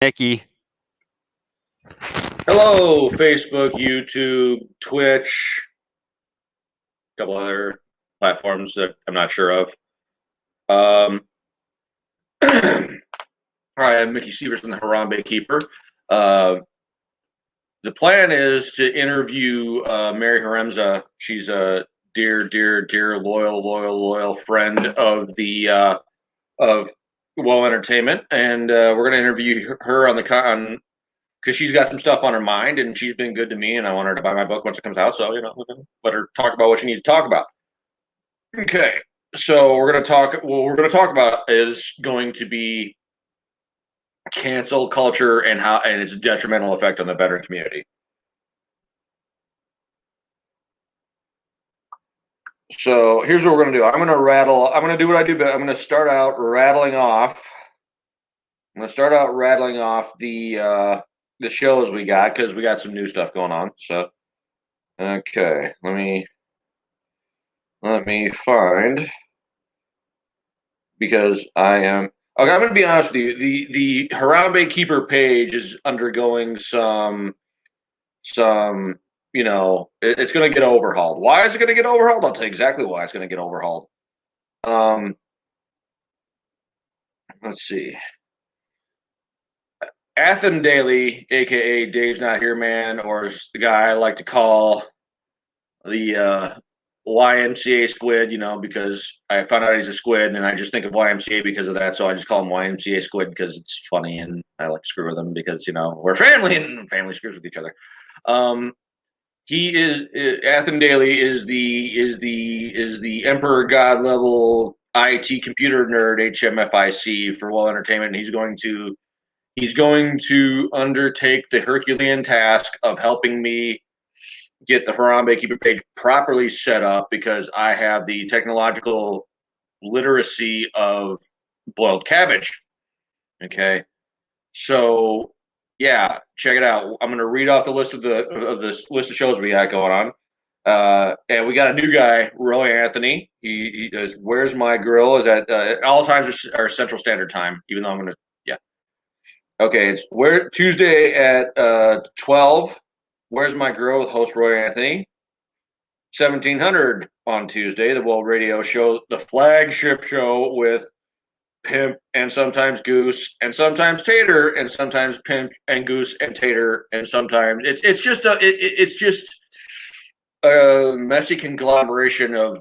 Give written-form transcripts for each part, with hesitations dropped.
Nikki. Hello, Facebook, YouTube, Twitch, a couple other platforms that I'm not sure of. Hi, I'm Mickey Sievers from the Harambe Keeper. The plan is to interview Mary Haremza. She's a dear, loyal friend of the of Well Entertainment, and we're going to interview her on because she's got some stuff on her mind, and she's been good to me, and I want her to buy my book once it comes out. So we're gonna let her talk about what she needs to talk about. Okay, so we're gonna talk. What we're gonna talk about is going to be cancel culture and its detrimental effect on the veteran community. So here's what we're gonna do. I'm gonna do what I do, but I'm gonna start out rattling off. I'm gonna start out rattling off the shows we got because we got some new stuff going on. So okay, let me find, because I am okay. I'm going to be honest with you. The Harambe Keeper page is undergoing some it's going to get overhauled. Why is it going to get overhauled? I'll tell you exactly why it's going to get overhauled. Let's see. Athen Daily, aka Dave's Not Here Man, or the guy I like to call the YMCA squid, because I found out he's a squid, and I just think of YMCA because of that. So I just call him YMCA squid because it's funny, and I like to screw with him because we're family, and family screws with each other. He is Athen Daly is the Emperor God level IT computer nerd HMFIC for Well Entertainment. And he's going to undertake the Herculean task of helping me get the Harambe Keeper page properly set up, because I have the technological literacy of boiled cabbage. Okay, so yeah, check it out. I'm going to read off the list of this list of shows we got going on. And we got a new guy, Roy Anthony. He does Where's My Grill? Is at all times are Central Standard Time, even though I'm going to Okay, it's Tuesday at 12. Where's My Girl with host Roy Anthony. 1700 on Tuesday, the World Radio Show, the flagship show with Pimp and sometimes Goose and sometimes Tater and sometimes Pimp and Goose and Tater and sometimes it's just a messy conglomeration of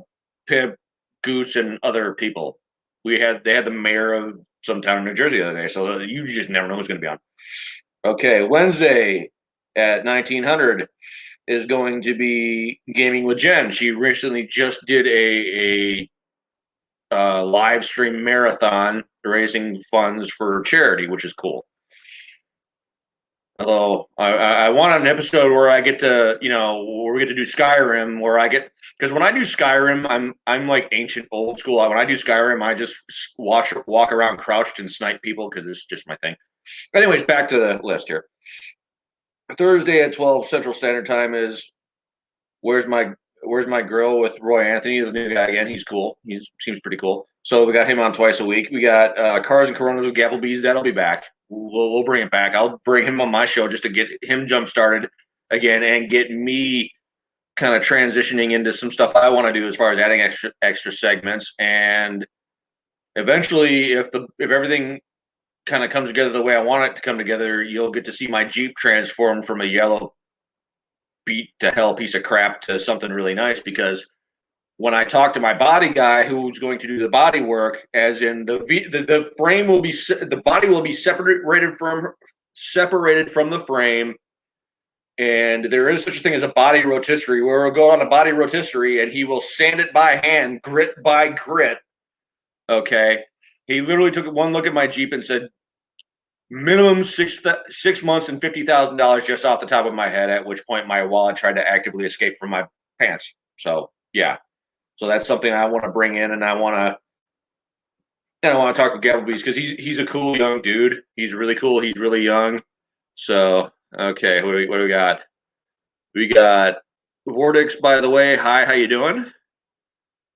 Pimp, Goose, and other people. They had the mayor of some town in New Jersey the other day, so you just never know who's going to be on. Okay, Wednesday at 1900 is going to be Gaming with Jen. She recently just did a live stream marathon raising funds for charity, which is cool. Although I want an episode where I get to, where we get to do Skyrim, because when I do Skyrim, I'm like ancient old school. When I do Skyrim, I just walk around crouched and snipe people because it's just my thing. Anyways, back to the list here. Thursday at 12 Central Standard Time is Where's My Grill with Roy Anthony, the new guy again. He's cool. He seems pretty cool. So we got him on twice a week. We got Cars and Coronas with Gapplebees. That'll be back. We'll bring it back. I'll bring him on my show just to get him jump started again and get me kind of transitioning into some stuff I want to do as far as adding extra segments. And eventually, if everything kind of comes together the way I want it to come together, you'll get to see my Jeep transform from a yellow beat to hell piece of crap to something really nice, because when I talk to my body guy who's going to do the body work, as in the frame will be, the body will be separated from the frame, and there is such a thing as a body rotisserie, where we'll go on a body rotisserie and he will sand it by hand, grit by grit. Okay, he literally took one look at my Jeep and said, minimum 6 months and $50,000 just off the top of my head, at which point my wallet tried to actively escape from my pants. So yeah, so that's something I want to bring in, and I want to talk with Gapplebees because he's a cool young dude. He's really cool. He's really young. So okay, what do we got? We got Vortex, by the way. Hi, how you doing?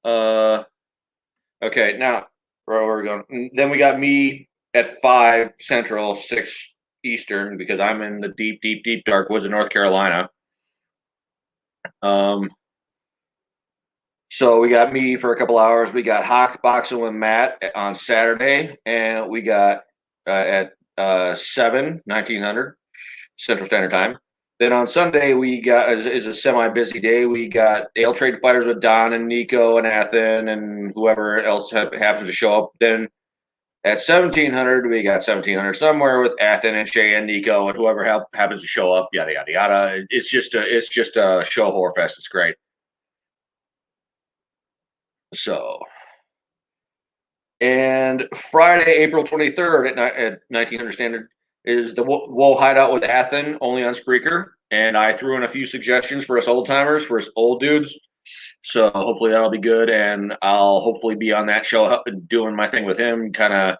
Okay, now where we're going. Then we got me at 5 Central, 6 Eastern because I'm in the deep, deep, deep dark woods of North Carolina. So we got me for a couple hours. We got hot boxing with Matt on Saturday, and we got at 1900 Central Standard Time. Then on Sunday we got is a semi busy day. We got Ale Trade Fighters with Don and Nico and Athen and whoever else happens to show up. Then at 1700 we got 1700 somewhere with Athen and Shay and Nico and whoever happens to show up. Yada yada yada. It's just a show horror fest. It's great. So, and Friday, April 23rd at 1900 Standard is the Woe Hideout with Athen, only on Spreaker. And I threw in a few suggestions for us old timers, for us old dudes. So hopefully that'll be good. And I'll hopefully be on that show doing my thing with him, kind of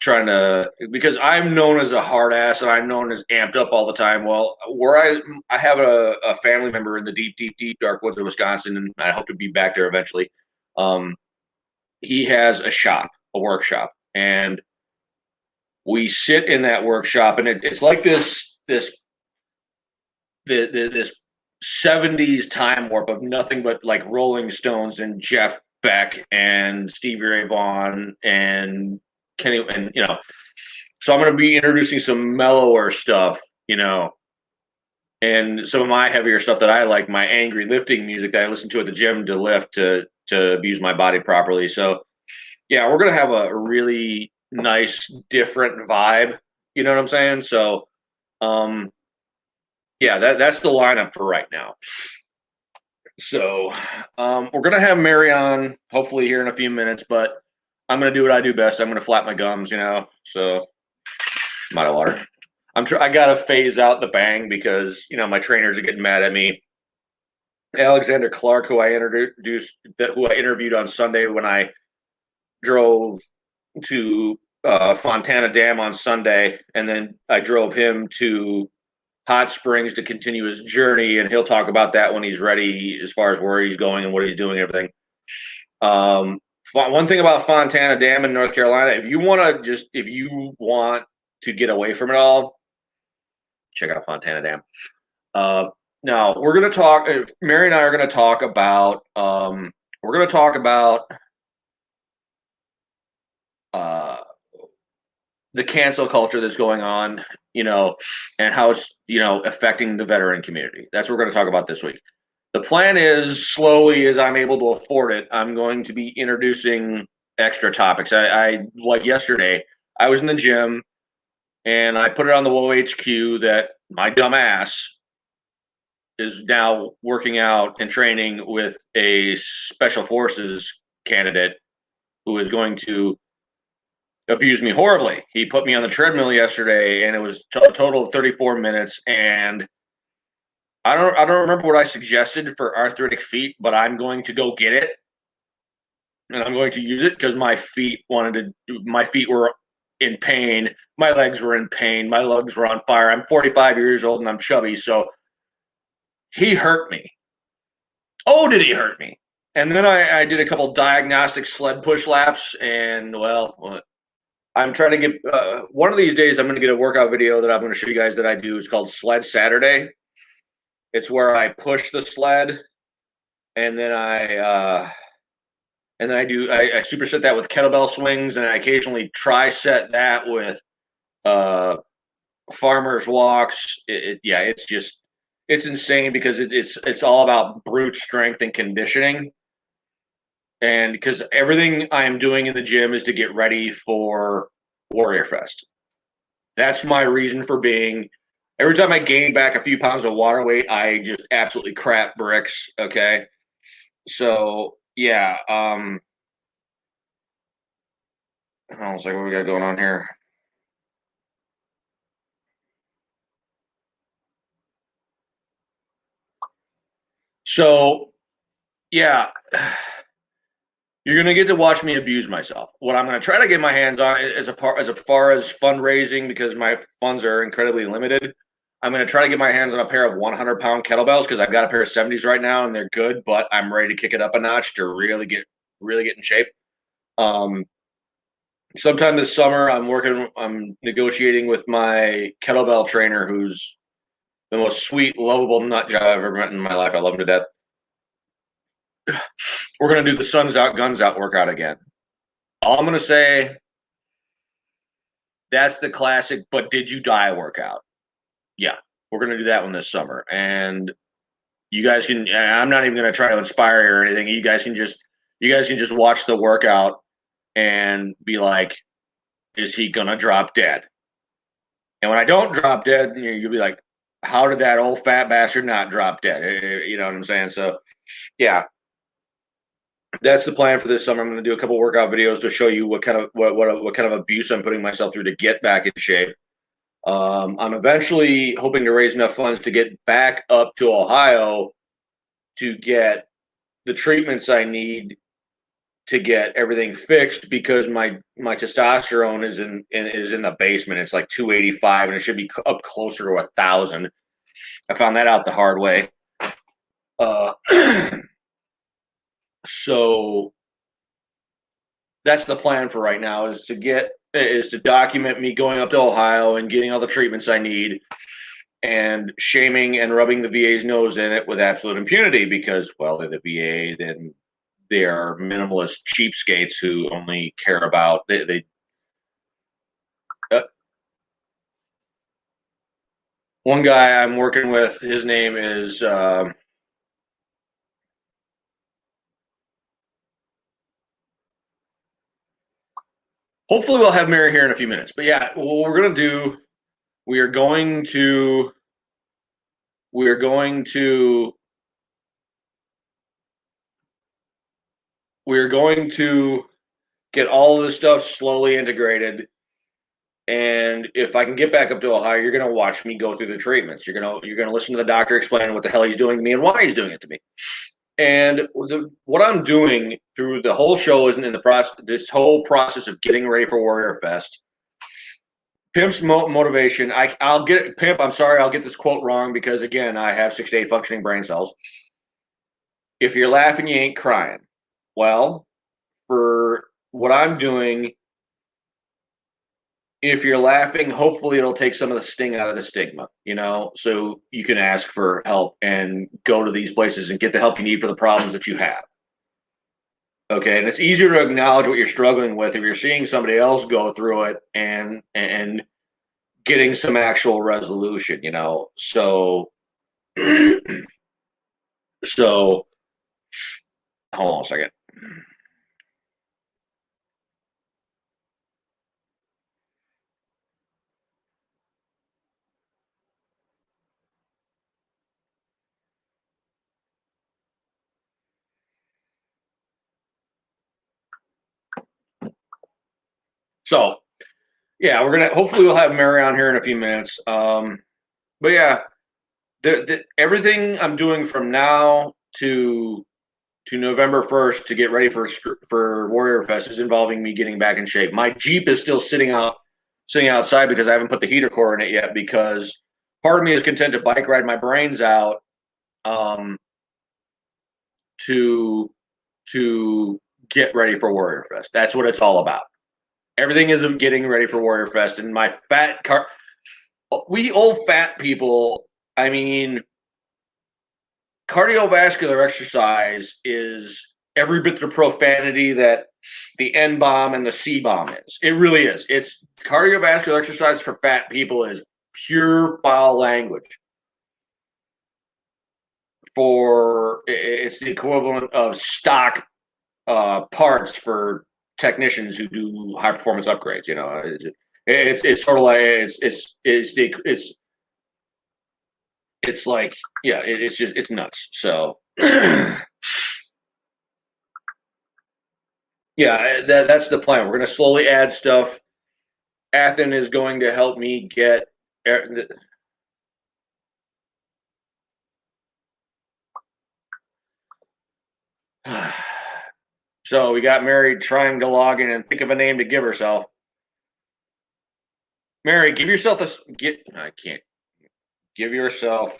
trying to, because I'm known as a hard ass and I'm known as amped up all the time. Well, where I have a family member in the deep, deep, deep dark woods of Wisconsin, and I hope to be back there eventually. He has a workshop, and we sit in that workshop, and it's like this 70s time warp of nothing but like Rolling Stones and Jeff Beck and Stevie Ray Vaughan and Kenny, and so I'm going to be introducing some mellower stuff, and some of my heavier stuff that I like, my angry lifting music that I listen to at the gym to lift to abuse my body properly. So yeah, we're gonna have a really nice, different vibe. You know what I'm saying? So, yeah, that's the lineup for right now. So, we're gonna have Mary on hopefully here in a few minutes, but I'm gonna do what I do best. I'm gonna flap my gums, So, I'm out of water. I gotta phase out the bang because my trainers are getting mad at me. Alexander Clark, who I interviewed on Sunday when I drove to Fontana Dam on Sunday, and then I drove him to Hot Springs to continue his journey, and he'll talk about that when he's ready, as far as where he's going and what he's doing and everything. One thing about Fontana Dam in North Carolina, if you want to get away from it all, check out Fontana Dam. Now we're going to talk. Mary and I are going to talk about. We're going to talk about the cancel culture that's going on, and how it's affecting the veteran community. That's what we're going to talk about this week. The plan is, slowly as I'm able to afford it, I'm going to be introducing extra topics. I like yesterday, I was in the gym and I put it on the Woe HQ that my dumb ass is now working out and training with a special forces candidate who is going to abuse me horribly. He put me on the treadmill yesterday, and it was a total of 34 minutes. And I don't remember what I suggested for arthritic feet, but I'm going to go get it, and I'm going to use it because my feet were in pain. My legs were in pain. My legs were on fire. I'm 45 years old and I'm chubby, so he hurt me. Oh, did he hurt me? And then I did a couple diagnostic sled push laps, and well, I'm trying to get one of these days. I'm going to get a workout video that I'm going to show you guys that I do. It's called Sled Saturday. It's where I push the sled, and then I superset that with kettlebell swings, and I occasionally triset that with farmers walks. It's insane because it's all about brute strength and conditioning. And because everything I am doing in the gym is to get ready for Warrior Fest. That's my reason for being. Every time I gain back a few pounds of water weight, I just absolutely crap bricks. Okay. So yeah. I was like, what we got going on here? So yeah. You're gonna get to watch me abuse myself. What I'm gonna try to get my hands on as far as fundraising, because my funds are incredibly limited. I'm gonna try to get my hands on a pair of 100-pound kettlebells because I've got a pair of 70s right now and they're good, but I'm ready to kick it up a notch to really get in shape. sometime this summer, I'm negotiating with my kettlebell trainer, who's the most sweet, lovable nut job I've ever met in my life. I love him to death. We're gonna do the Suns Out, Guns Out workout again. All I'm gonna say, that's the classic. But did you die workout? Yeah, we're gonna do that one this summer, and you guys can. I'm not even gonna try to inspire you or anything. You guys can just watch the workout and be like, is he gonna drop dead? And when I don't drop dead, you'll be like, how did that old fat bastard not drop dead? You know what I'm saying? So yeah, that's the plan for this summer. I'm going to do a couple workout videos to show you what kind of abuse I'm putting myself through to get back in shape. I'm eventually hoping to raise enough funds to get back up to Ohio to get the treatments I need to get everything fixed, because my testosterone is in the basement. It's like 285, and it should be up closer to 1,000. I found that out the hard way. Uh, so that's the plan for right now, is to document me going up to Ohio and getting all the treatments I need, and shaming and rubbing the VA's nose in it with absolute impunity, because, well, they're the VA, then they are minimalist cheapskates who only care about they one guy I'm working with, his name is hopefully we'll have Mary here in a few minutes. But yeah, what we're gonna do, we are going to we are going to we are going to get all of this stuff slowly integrated. And if I can get back up to Ohio, you're gonna watch me go through the treatments. You're gonna listen to the doctor explain what the hell he's doing to me and why he's doing it to me. And what I'm doing through the whole show isn't in the process. This whole process of getting ready for Warrior Fest, Pimp's motivation. I'll get Pimp. I'm sorry, I'll get this quote wrong, because again, I have 6 to 8 functioning brain cells. If you're laughing, you ain't crying. Well, for what I'm doing, if you're laughing, hopefully it'll take some of the sting out of the stigma, so you can ask for help and go to these places and get the help you need for the problems that you have. Okay, and it's easier to acknowledge what you're struggling with if you're seeing somebody else go through it and getting some actual resolution, So, so hold on a second. So, yeah, hopefully we'll have Mary on here in a few minutes. But yeah, everything I'm doing from now to November 1st to get ready for Warrior Fest is involving me getting back in shape. My Jeep is still sitting outside because I haven't put the heater core in it yet, because part of me is content to bike ride my brains out to get ready for Warrior Fest. That's what it's all about. Everything is getting ready for Warrior Fest, and my we old fat people, I mean, cardiovascular exercise is every bit the profanity that the N bomb and the C bomb is. It really is. It's cardiovascular exercise for fat people is pure foul language. It's the equivalent of stock parts for technicians who do high performance upgrades. It's sort of like it's like, yeah, it's nuts. So yeah, that's the plan. We're going to slowly add stuff. Athen is going to help me get. So we got Mary trying to log in and think of a name to give herself. Mary, give yourself I can't. Give yourself.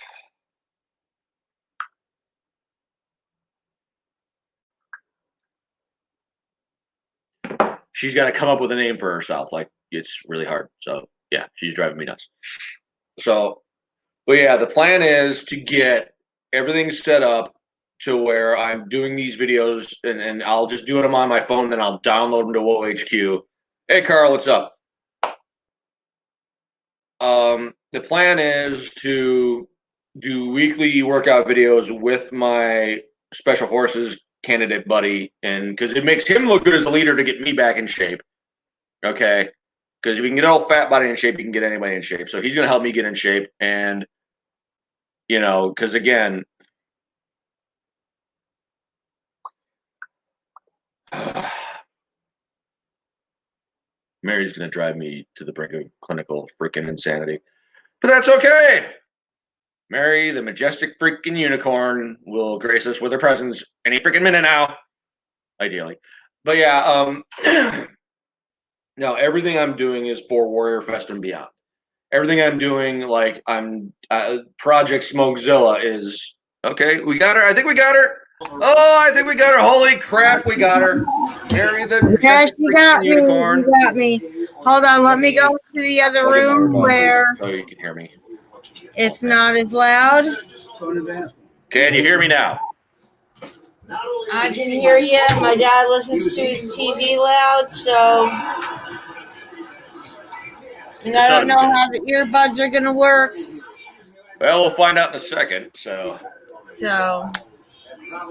she's got to come up with a name for herself. Like, it's really hard. So yeah, she's driving me nuts. So, but yeah, the plan is to get everything set up to where I'm doing these videos, and I'll just do them on my phone, then I'll download them to WoHQ. Hey, Carl, what's up? The plan is to do weekly workout videos with my special forces candidate buddy, and because it makes him look good as a leader to get me back in shape. Okay, because if you can get an old fat body in shape, you can get anybody in shape. So he's going to help me get in shape, and because again, Mary's going to drive me to the brink of clinical freaking insanity, but that's okay. Mary, the majestic freaking unicorn, will grace us with her presence any freaking minute now, ideally. But yeah, no, everything I'm doing is for Warrior Fest and beyond. Everything I'm doing, like Project Smokezilla is okay. We got her. I think we got her. Oh, I think we got her. Holy crap, we got her. Mary, the yes, you got unicorn. You got me. Hold on, let me go to the other room where you can hear me. It's not as loud. Can you hear me now? I can hear you. My dad listens to his TV loud, so and I don't know how the earbuds are gonna work. Well, we'll find out in a second. So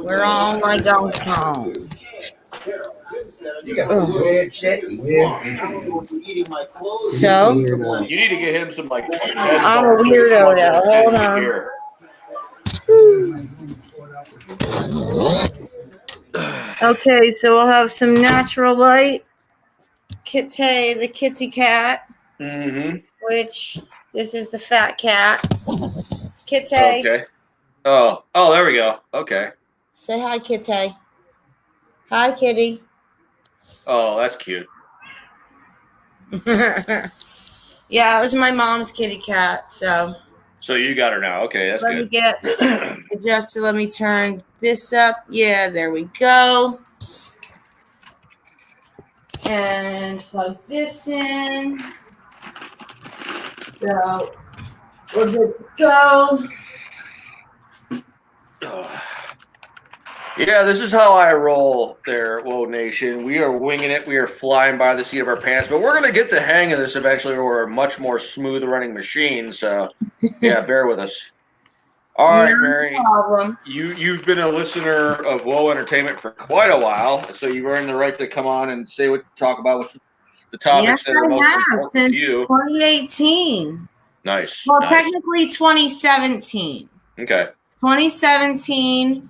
we're on my phone. So you need to get him some like. I'm a weirdo now. Hold on. Okay, so we'll have some natural light. Kitty, the kitty cat. Mm-hmm. Which this is the fat cat. Kitty. Okay. Oh, there we go. Okay. Say hi, Kitty. Hi, kitty. Oh, that's cute. Yeah, it was my mom's kitty cat. So you got her now. Okay, that's good. Let me get adjusted. Let me turn this up. Yeah, there we go. And plug this in. So we're good to go. Yeah, this is how I roll there, Whoa Nation. We are winging it. We are flying by the seat of our pants, but we're going to get the hang of this eventually. We're a much more smooth running machine. So, yeah, bear with us. All right, Mary. Problem. You've been a listener of Whoa Entertainment for quite a while, so you earned the right to come on and say talk about the topics that are most important to you. Since 2018. Nice. Well, technically 2017. Okay. 2017,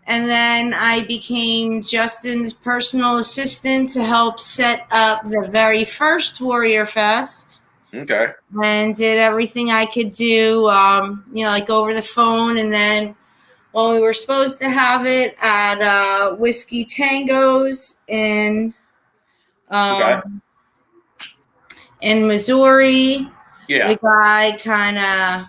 and then I became Justin's personal assistant to help set up the very first Warrior Fest. Okay. And did everything I could do, like over the phone. And then when we were supposed to have it at Whiskey Tango's in Missouri, the guy kind of,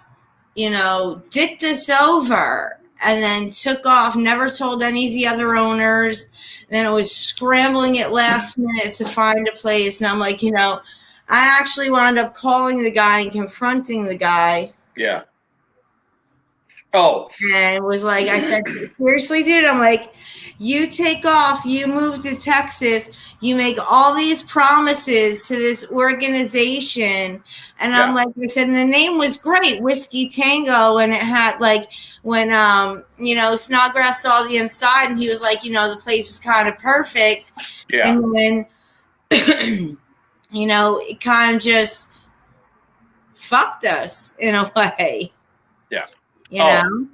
dicked us over and then took off, never told any of the other owners. And then it was scrambling at last minute to find a place. And I'm like, I actually wound up calling the guy and confronting the guy. Yeah. Oh. And was like, I said, seriously, dude? I'm like, you take off, you move to Texas, you make all these promises to this organization. And I'm like, I said, and the name was great, Whiskey Tango. And it had when, Snodgrass saw the inside and he was like, the place was kind of perfect. Yeah. And then, it kind of just fucked us in a way. Yeah. You know?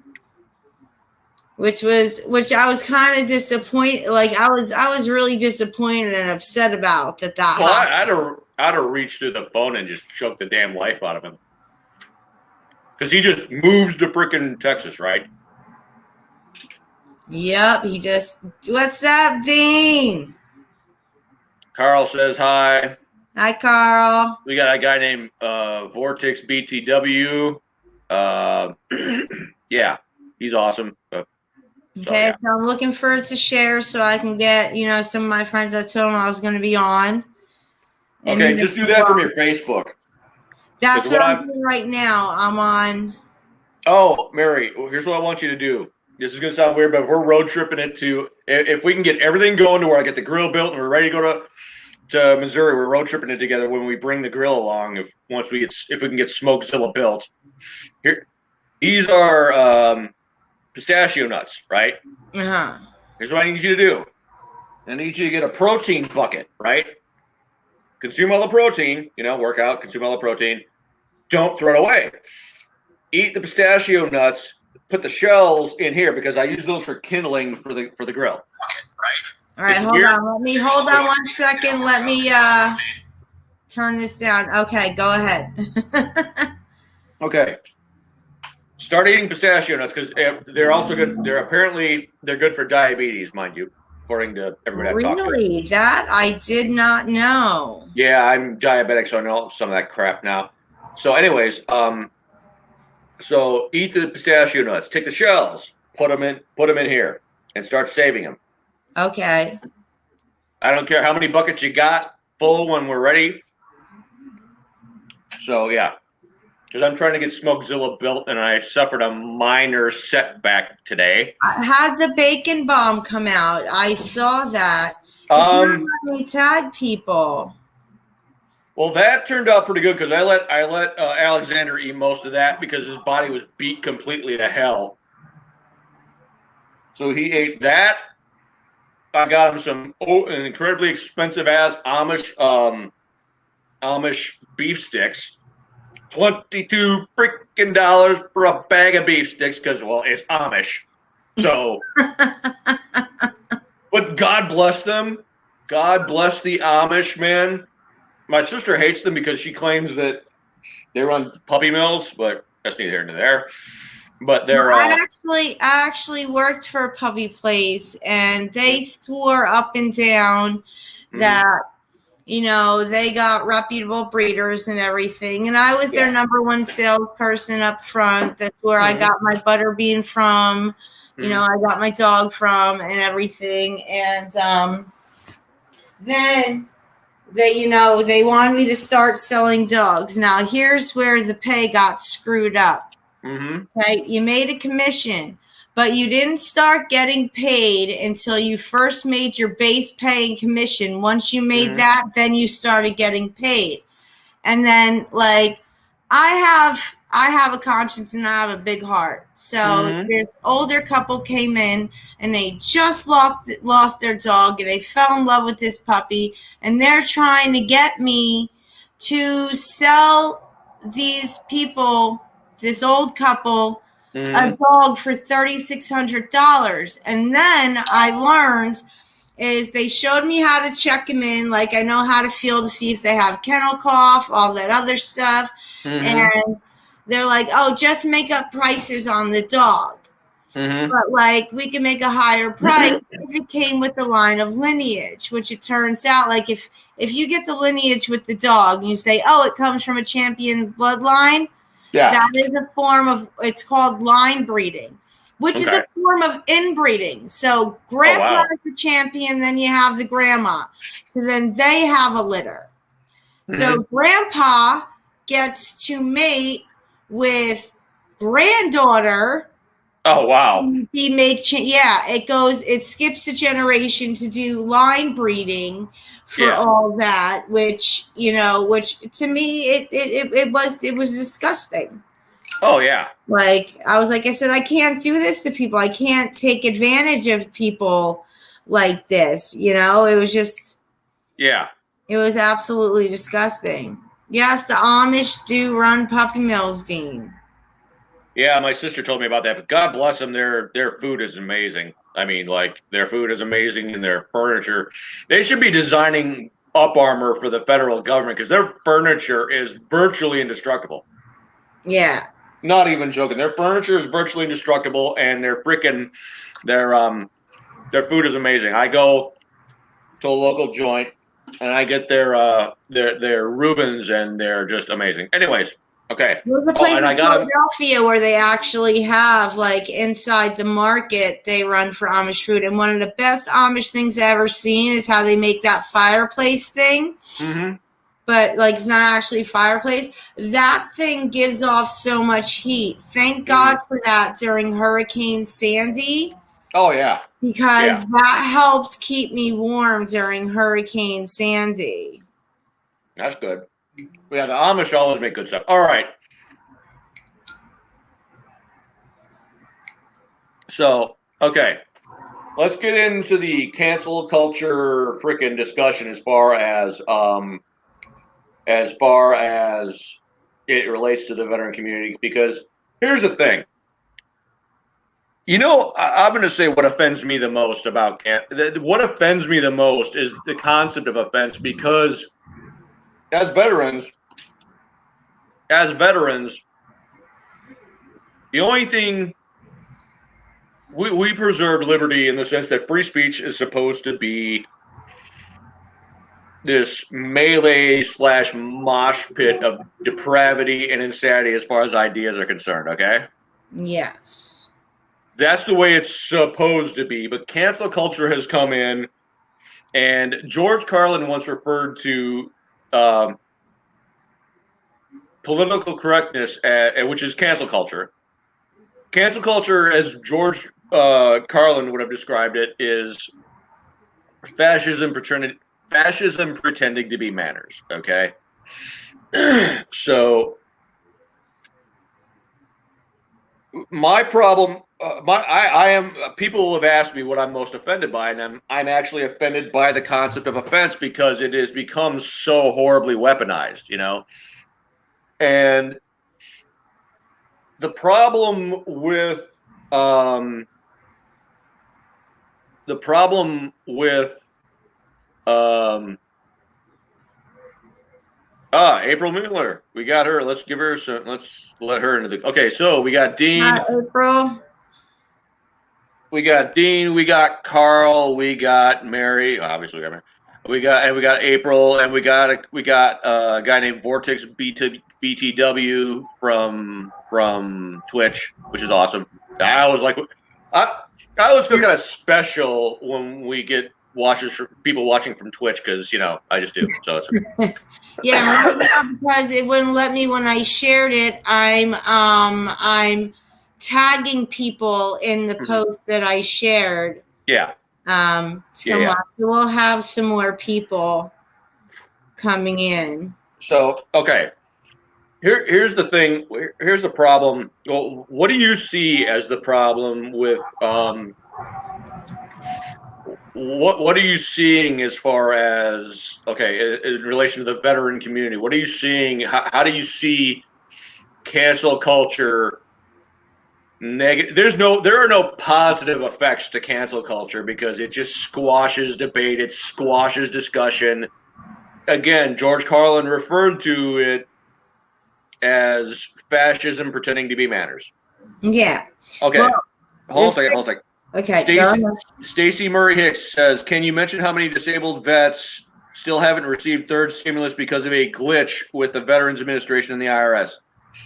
Which I was kind of disappointed. Like I was really disappointed and upset about that. Well, I'd have reached through the phone and just choked the damn life out of him. Because he just moves to frickin' Texas, right? Yep, what's up, Dean? Carl says hi. Hi, Carl. We got a guy named Vortex BTW. Yeah, he's awesome. Okay, so I'm looking for it to share so I can get, some of my friends. I told them I was going to be on. Okay, just do that from your Facebook. That's what I'm doing right now. I'm on. Oh, Mary, here's what I want you to do. This is going to sound weird, but we're road tripping it to, if we can get everything going to where I get the grill built and we're ready to go to Missouri, we're road tripping it together when we bring the grill along. If we can get Smokezilla built. Here, these are pistachio nuts, right? Here's what I need you to do. I need you to get a protein bucket, right? Consume all the protein, work out, consume all the protein. Don't throw it away. Eat the pistachio nuts, put the shells in here because I use those for kindling for the grill. Right. All right, hold on 1 second. Let me turn this down. Okay, go ahead. Okay. Start eating pistachio nuts because they're also good. They're good for diabetes, mind you, according to everybody I've talked to. Really? That I did not know. Yeah, I'm diabetic, so I know some of that crap now. So anyways, so eat the pistachio nuts, take the shells, put them in here, and start saving them. Okay. I don't care how many buckets you got full when we're ready. So yeah, because I'm trying to get Smokezilla built, and I suffered a minor setback today. How'd the bacon bomb come out? I saw that. It's not let me tag people. Well, that turned out pretty good because I let Alexander eat most of that because his body was beat completely to hell. So he ate that. I got him an incredibly expensive ass Amish beef sticks. $22 freaking for a bag of beef sticks because, well, it's Amish. So, but God bless them. God bless the Amish, man. My sister hates them because she claims that they run puppy mills, but that's neither here nor there. But they're. I actually worked for a puppy place, and they swore up and down that they got reputable breeders and everything. And I was their number one salesperson up front. That's where I got my butterbean from. I got my dog from and everything. And then they wanted me to start selling dogs. Now, here's where the pay got screwed up. Okay, you made a commission, but you didn't start getting paid until you first made your base pay and commission. Once you made that, then you started getting paid. And then, like, I have a conscience and I have a big heart. So this older couple came in and they just lost their dog and they fell in love with this puppy, and they're trying to get me to sell these people, this old couple, a dog for $3,600. And then I learned is they showed me how to check them in. Like, I know how to feel to see if they have kennel cough, all that other stuff. And they're like, oh, just make up prices on the dog. But, like, we can make a higher price if it came with the line of lineage, which it turns out, like, if you get the lineage with the dog and you say, oh, it comes from a champion bloodline, that is a form of, it's called line breeding, which is a form of inbreeding. So grandpa is the champion, then you have the grandma. And then they have a litter. So grandpa gets to mate with granddaughter. Oh, wow. It skips a generation to do line breeding for all that, which to me, it was disgusting. Oh, yeah. Like, I said, I can't do this to people. I can't take advantage of people like this. It was just. Yeah. It was absolutely disgusting. Yes, the Amish do run puppy mills, Dean. Yeah, my sister told me about that, but God bless them, their food is amazing. I mean, like, their food is amazing and their furniture. They should be designing up armor for the federal government because their furniture is virtually indestructible. Yeah. Not even joking. Their furniture is virtually indestructible, and their food is amazing. I go to a local joint and I get their Reubens, and they're just amazing. Anyways, Okay. There's a place in Philadelphia where they actually have, like, inside the market, they run for Amish food. And one of the best Amish things I've ever seen is how they make that fireplace thing. Mm-hmm. But, like, it's not actually a fireplace. That thing gives off so much heat. Thank God for that during Hurricane Sandy. Oh, yeah. Because that helped keep me warm during Hurricane Sandy. That's good. Yeah, the Amish always make good stuff. All right. So, okay. Let's get into the cancel culture freaking discussion as far as it relates to the veteran community, because here's the thing. You know, I'm going to say what offends me the most about what offends me the most is the concept of offense, because as veterans, the only thing we preserve liberty in the sense that free speech is supposed to be this melee / mosh pit of depravity and insanity as far as ideas are concerned. Okay. Yes. That's the way it's supposed to be. But cancel culture has come in, and George Carlin once referred to political correctness, which is cancel culture. Cancel culture, as George Carlin would have described it, is fascism pretending to be manners. Okay. So my problem, I am. People have asked me what I'm most offended by, and I'm actually offended by the concept of offense, because it has become so horribly weaponized, you know. And the problem with April Mueller. We got her. Let's give her some. Let's let her into the. Okay, so we got Dean. April. We got Dean. We got Carl. We got Mary. Obviously, we got Mary. We got April, and we got a guy named Vortex BTW from Twitch, which is awesome. I always feel kind of special when we get people watching from Twitch, because I just do. So it's okay. Yeah, because it wouldn't let me when I shared it. I'm tagging people in the post that I shared. Yeah. We'll have some more people coming in. So okay. Here's the thing. Here's the problem. Well, what do you see as the problem with what are you seeing as far as in relation to the veteran community? What are you seeing? How do you see cancel culture negative? There are no positive effects to cancel culture, because it just squashes debate. It squashes discussion. Again, George Carlin referred to it as fascism pretending to be manners. Yeah. Okay. Well, hold on a second. Okay. Stacy Murray Hicks says, "Can you mention how many disabled vets still haven't received third stimulus because of a glitch with the Veterans Administration and the IRS?"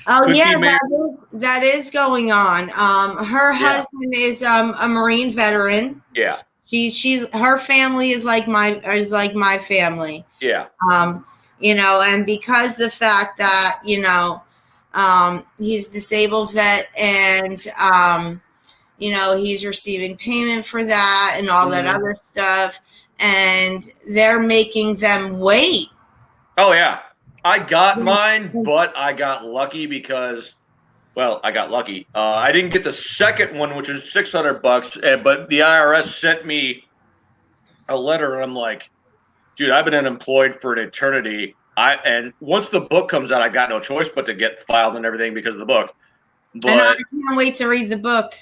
Oh, yeah, that is going on. Her husband is a Marine veteran. Yeah. Her family is like my family. Yeah. And because the fact that, he's disabled vet, and he's receiving payment for that and all that other stuff, and they're making them wait. Oh yeah. I got mine, but I got lucky because, I got lucky. I didn't get the second one, which is $600, but the IRS sent me a letter, and I'm like, dude, I've been unemployed for an eternity. And once the book comes out, I've got no choice but to get filed and everything because of the book. But and I can't wait to read the book.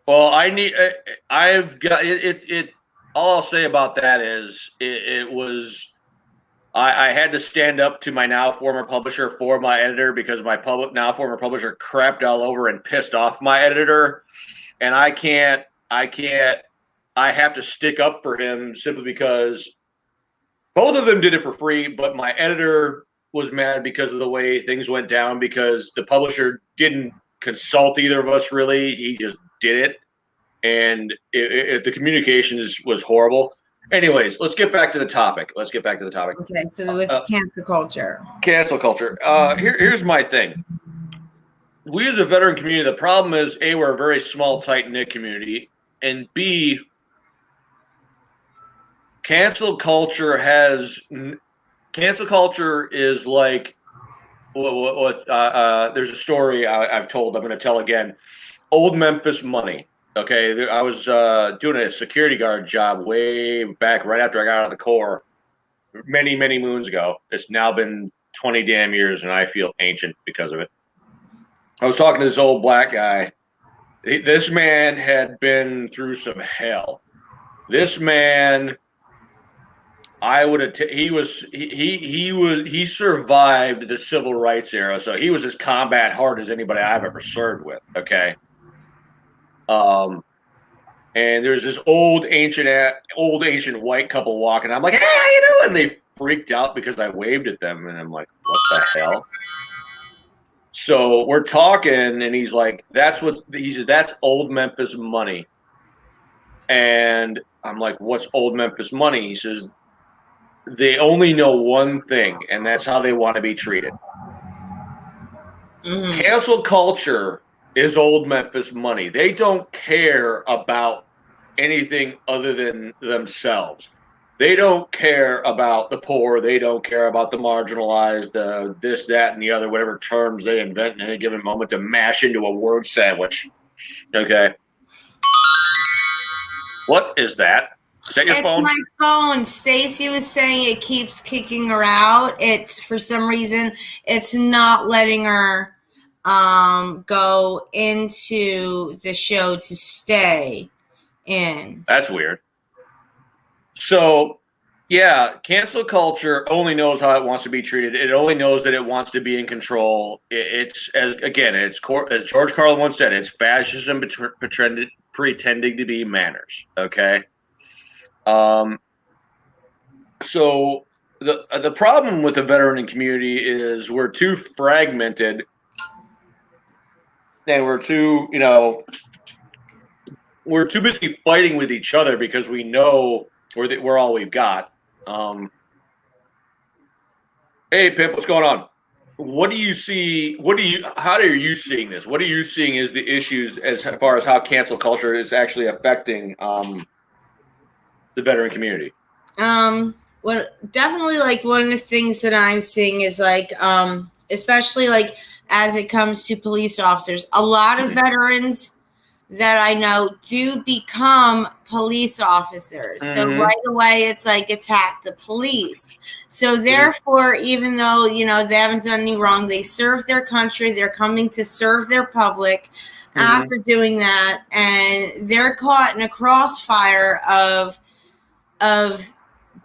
Well, I've got it. All I'll say about that is it was. I had to stand up to my now former publisher for my editor, because my now former publisher crapped all over and pissed off my editor, and I have to stick up for him simply because both of them did it for free, but my editor was mad because of the way things went down, because the publisher didn't consult either of us really. He just did it. And the communication was horrible. Anyways, let's get back to the topic. Okay, so with cancel culture. Cancel culture. Here's my thing. We as a veteran community, the problem is, A, we're a very small, tight-knit community, and B, cancel culture is like what there's a story I've told, I'm going to tell again. Old Memphis money. Okay, I was doing a security guard job way back right after I got out of the Corps many, many moons ago. It's now been 20 damn years, and I feel ancient because of it. I was talking to this old black guy. This man had been through some hell. This man, he survived the civil rights era, so he was as combat hard as anybody I've ever served with. Okay. And there's this old ancient white couple walking. I'm like, hey, how you doing? And they freaked out because I waved at them, and I'm like, what the hell? So we're talking, and he's like, that's old Memphis money. And I'm like, what's old Memphis money? He says, they only know one thing, and that's how they want to be treated. Mm-hmm. Cancel culture is old Memphis money. They don't care about anything other than themselves. They don't care about the poor. They don't care about the marginalized, this, that, and the other, whatever terms they invent in any given moment to mash into a word sandwich. Okay. What is that? Is that your phone? It's my phone. Stacy was saying it keeps kicking her out. It's, for some reason, it's not letting her go into the show to stay in. That's weird. So, yeah, cancel culture only knows how it wants to be treated. It only knows that it wants to be in control. It's as George Carlin once said, it's fascism pretending to be manners. Okay. So the problem with the veteran community is we're too fragmented. And we're too busy fighting with each other because we know we're all we've got. Hey, Pip, what's going on? What do you see? How are you seeing this? What are you seeing as the issues as far as how cancel culture is actually affecting the veteran community? Well, definitely, like, one of the things that I'm seeing is, like, especially, like, as it comes to police officers, a lot of veterans that I know do become police officers. Mm-hmm. So right away, it's like, attack the police. So therefore, even though, they haven't done any wrong, they serve their country, they're coming to serve their public after doing that. And they're caught in a crossfire of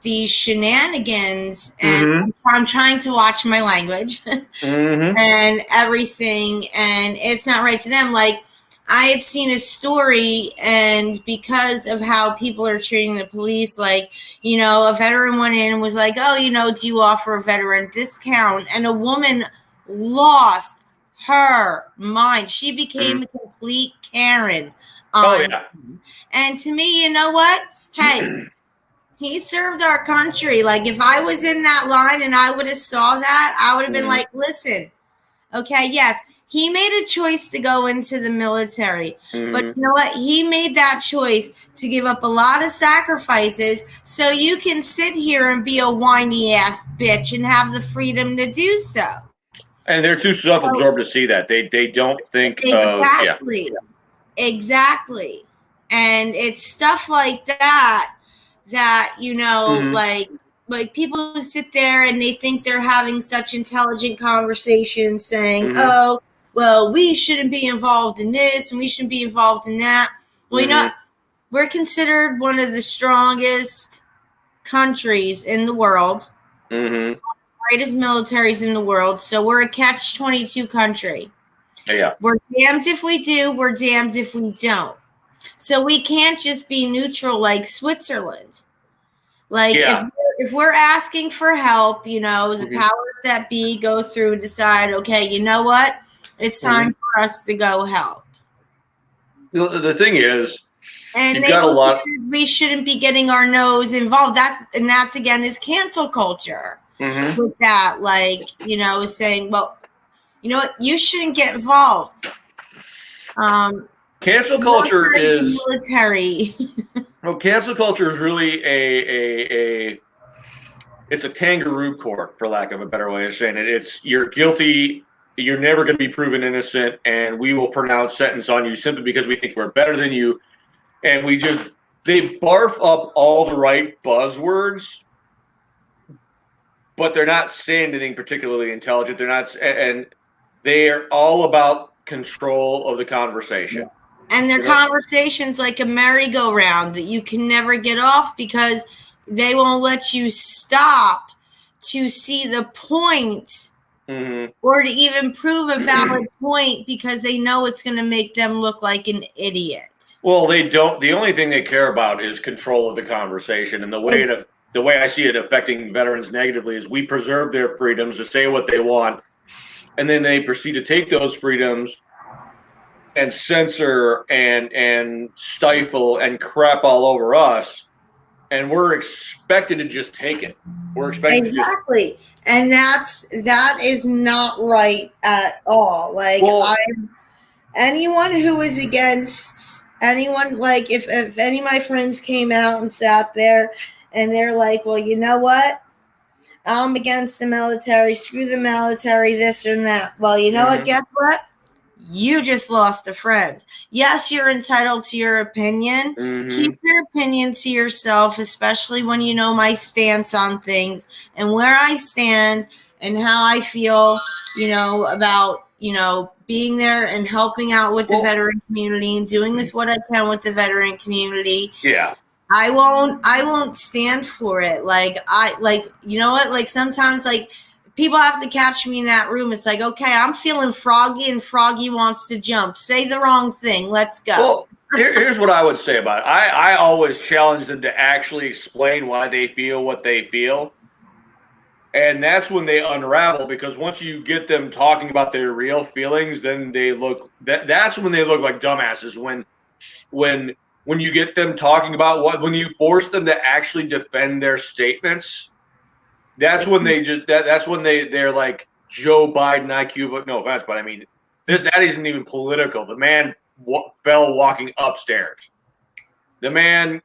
these shenanigans, and I'm trying to watch my language and everything, and it's not right to them. Like, I had seen a story, and because of how people are treating the police, like, a veteran went in and was like, oh, do you offer a veteran discount? And a woman lost her mind. She became a complete Karen. And to me, you know what? Hey, he served our country. Like, if I was in that line and I would have saw that, I would have been like, listen, okay, yes, he made a choice to go into the military. But you know what? He made that choice to give up a lot of sacrifices so you can sit here and be a whiny ass bitch and have the freedom to do so. And they're too self-absorbed to see that. They don't think exactly. Exactly. And it's stuff like that, like people who sit there and they think they're having such intelligent conversations saying, oh, well, we shouldn't be involved in this and we shouldn't be involved in that. Well, we're considered one of the strongest countries in the world, greatest militaries in the world. So we're a catch-22 country. Yeah. We're damned if we do, we're damned if we don't. So we can't just be neutral like Switzerland. Like, if we're asking for help, the powers that be, go through and decide, okay, you know what? It's time for us to go help. The thing is, and you've got a lot. We shouldn't be getting our nose involved. That's again is cancel culture. With that, like, you know, saying, well, you know what, you shouldn't get involved. Cancel culture is military. Well, cancel culture is really it's a kangaroo court, for lack of a better way of saying it. It's you're guilty, you're never going to be proven innocent, and we will pronounce sentence on you simply because we think we're better than you. And they barf up all the right buzzwords, but they're not saying anything particularly intelligent. They're not, and they are all about control of the conversation. And their conversation's like a merry-go-round that you can never get off because they won't let you stop to see the point or to even prove a valid point because they know it's going to make them look like an idiot. Well, they don't. The only thing they care about is control of the conversation. And the way I see it affecting veterans negatively is we preserve their freedoms to say what they want, and then they proceed to take those freedoms and censor and stifle and crap all over us, and we're expected to just take it. We're expected exactly, and that is not right at all. Like, anyone who is against anyone, like if any of my friends came out and sat there and they're like, well, you know what? I'm against the military, screw the military, this and that. Well, you know what? Guess what? You just lost a friend. Yes, you're entitled to your opinion. Keep your opinion to yourself, especially when you know my stance on things and where I stand and how I feel, you know, about, you know, being there and helping out with the veteran community and doing what I can with the veteran community. Yeah. I won't stand for it. Like, you know what? Like, sometimes, like, people have to catch me in that room. It's like, okay, I'm feeling froggy and Froggy wants to jump. Say the wrong thing. Let's go. Well, here's what I would say about it. I always challenge them to actually explain why they feel what they feel. And that's when they unravel, because once you get them talking about their real feelings, then that's when they look like dumbasses. When you get them talking about when you force them to actually defend their statements, that's when they're like Joe Biden IQ. No offense, but I mean, that isn't even political. The man fell walking upstairs. The man,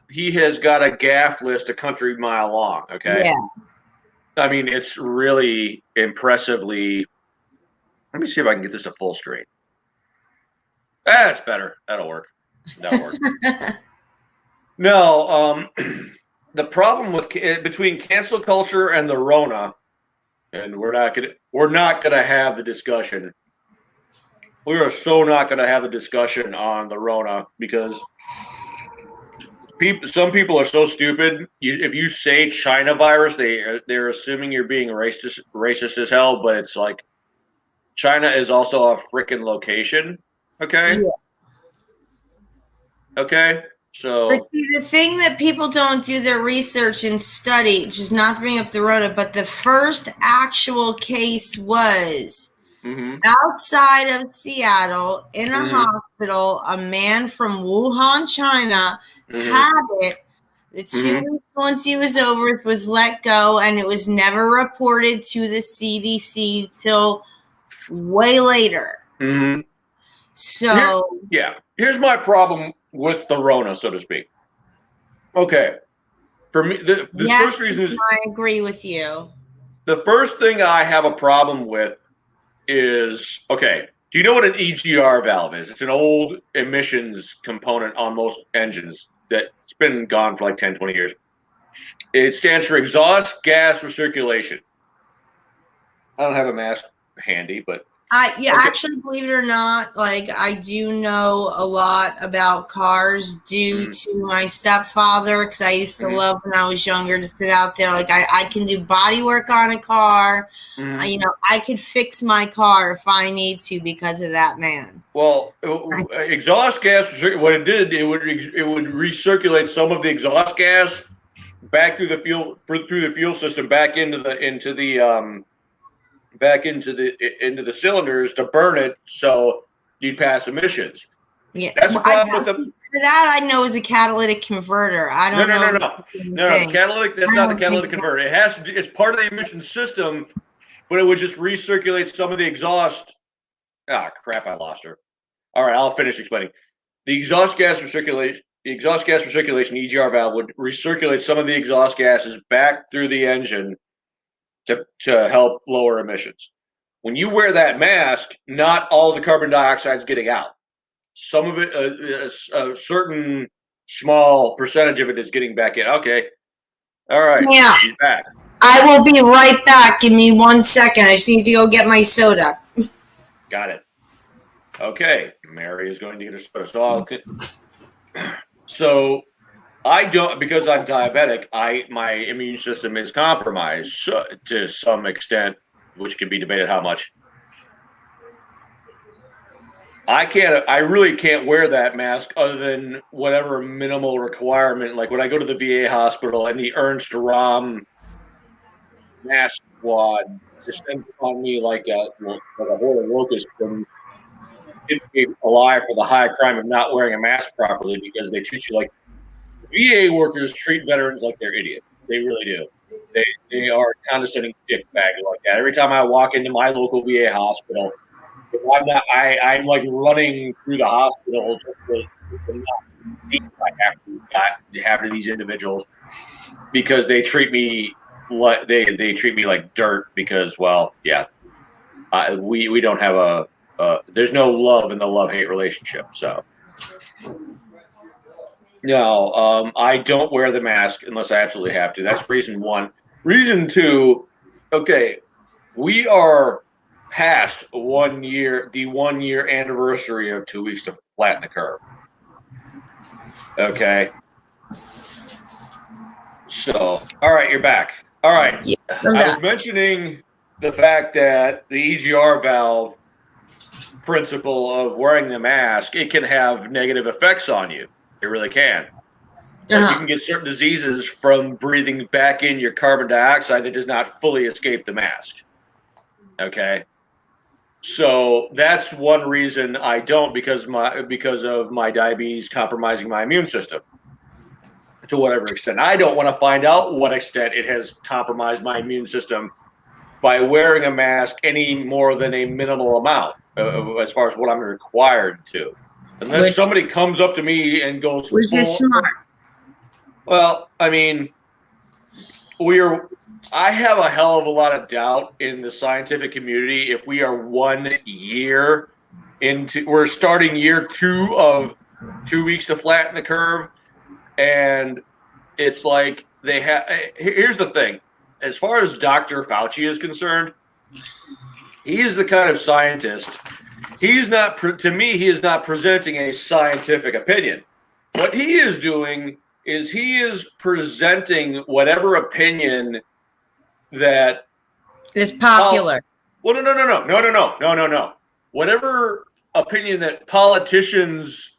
he has got a gaffe list a country mile long. Okay. Yeah. I mean, it's really impressively. Let me see if I can get this to full screen. That's better. That'll work. No, the problem between cancel culture and the Rona, and we're not gonna have the discussion. We are so not gonna have the discussion on the Rona because some people are so stupid. If you say China virus, they're assuming you're being racist as hell. But it's like China is also a freaking location. Okay. Yeah. Okay. So, but see, the thing that people don't do their research and study, just not to bring up the Rona, but the first actual case was outside of Seattle in a hospital. A man from Wuhan, China, had it. The 2 weeks once he was over, was let go, and it was never reported to the CDC till way later. So, here's my problem with the Rona, so to speak. Okay. For me, first reason is I agree with you. The first thing I have a problem with is, okay, do you know what an EGR valve is? It's an old emissions component on most engines that's been gone for like 10, 20 years. It stands for exhaust gas recirculation. I don't have a mask handy, but actually, believe it or not, like, I do know a lot about cars due to my stepfather, because I used to love when I was younger to sit out there. Like, I can do body work on a car. You know, I could fix my car if I need to because of that man. Well, exhaust gas, what it did, it would recirculate some of the exhaust gas back through the fuel system, back into the cylinders to burn it, so you'd pass emissions. Yeah, that's the problem with the. For that I know is a catalytic converter. I don't know. No. The catalytic. That's not the catalytic converter. It has to. It's part of the emission system, but it would just recirculate some of the exhaust. Ah, crap! I lost her. All right, I'll finish explaining. The exhaust gas recirculation EGR valve would recirculate some of the exhaust gases back through the engine to help lower emissions. When you wear that mask, not all the carbon dioxide is getting out. Some of it, a certain small percentage of it is getting back in. Okay. All right. Yeah. She's back. I will be right back. Give me 1 second. I just need to go get my soda. Got it. Okay. Mary is going to get her soda. So I don't, because I'm diabetic, my immune system is compromised to some extent, which can be debated how much. I really can't wear that mask other than whatever minimal requirement. Like when I go to the VA hospital and the Ernst Rahm mask squad descends upon me like a horror locust and be alive for the high crime of not wearing a mask properly because they treat you like VA workers treat veterans like they're idiots. They really do. They are condescending dickbags like that. Every time I walk into my local VA hospital, if I'm not, I'm like running through the hospital just to not have to these individuals because they treat me like they treat me like dirt because, well, yeah, we don't have there's no love in the love-hate relationship. So no, I don't wear the mask unless I absolutely have to. That's reason one. Reason two, okay, we are past 1 year, the 1 year anniversary of 2 weeks to flatten the curve. Okay. So, all right, you're back. All right. Yeah, I was mentioning the fact that the EGR valve principle of wearing the mask, it can have negative effects on you. It really can. Like you can get certain diseases from breathing back in your carbon dioxide that does not fully escape the mask. Okay. So that's one reason I don't, because of my diabetes compromising my immune system to whatever extent. I don't want to find out what extent it has compromised my immune system by wearing a mask any more than a minimal amount as far as what I'm required to. Unless somebody comes up to me and goes, which is smart. Well, I mean, I have a hell of a lot of doubt in the scientific community if we are 1 year into, we're starting year 2 of 2 weeks to flatten the curve. And it's like here's the thing. As far as Dr. Fauci is concerned, he is the kind of scientist. He's not, to me, he is not presenting a scientific opinion. What he is doing is he is presenting whatever opinion that is popular. Well, no. Whatever opinion that politicians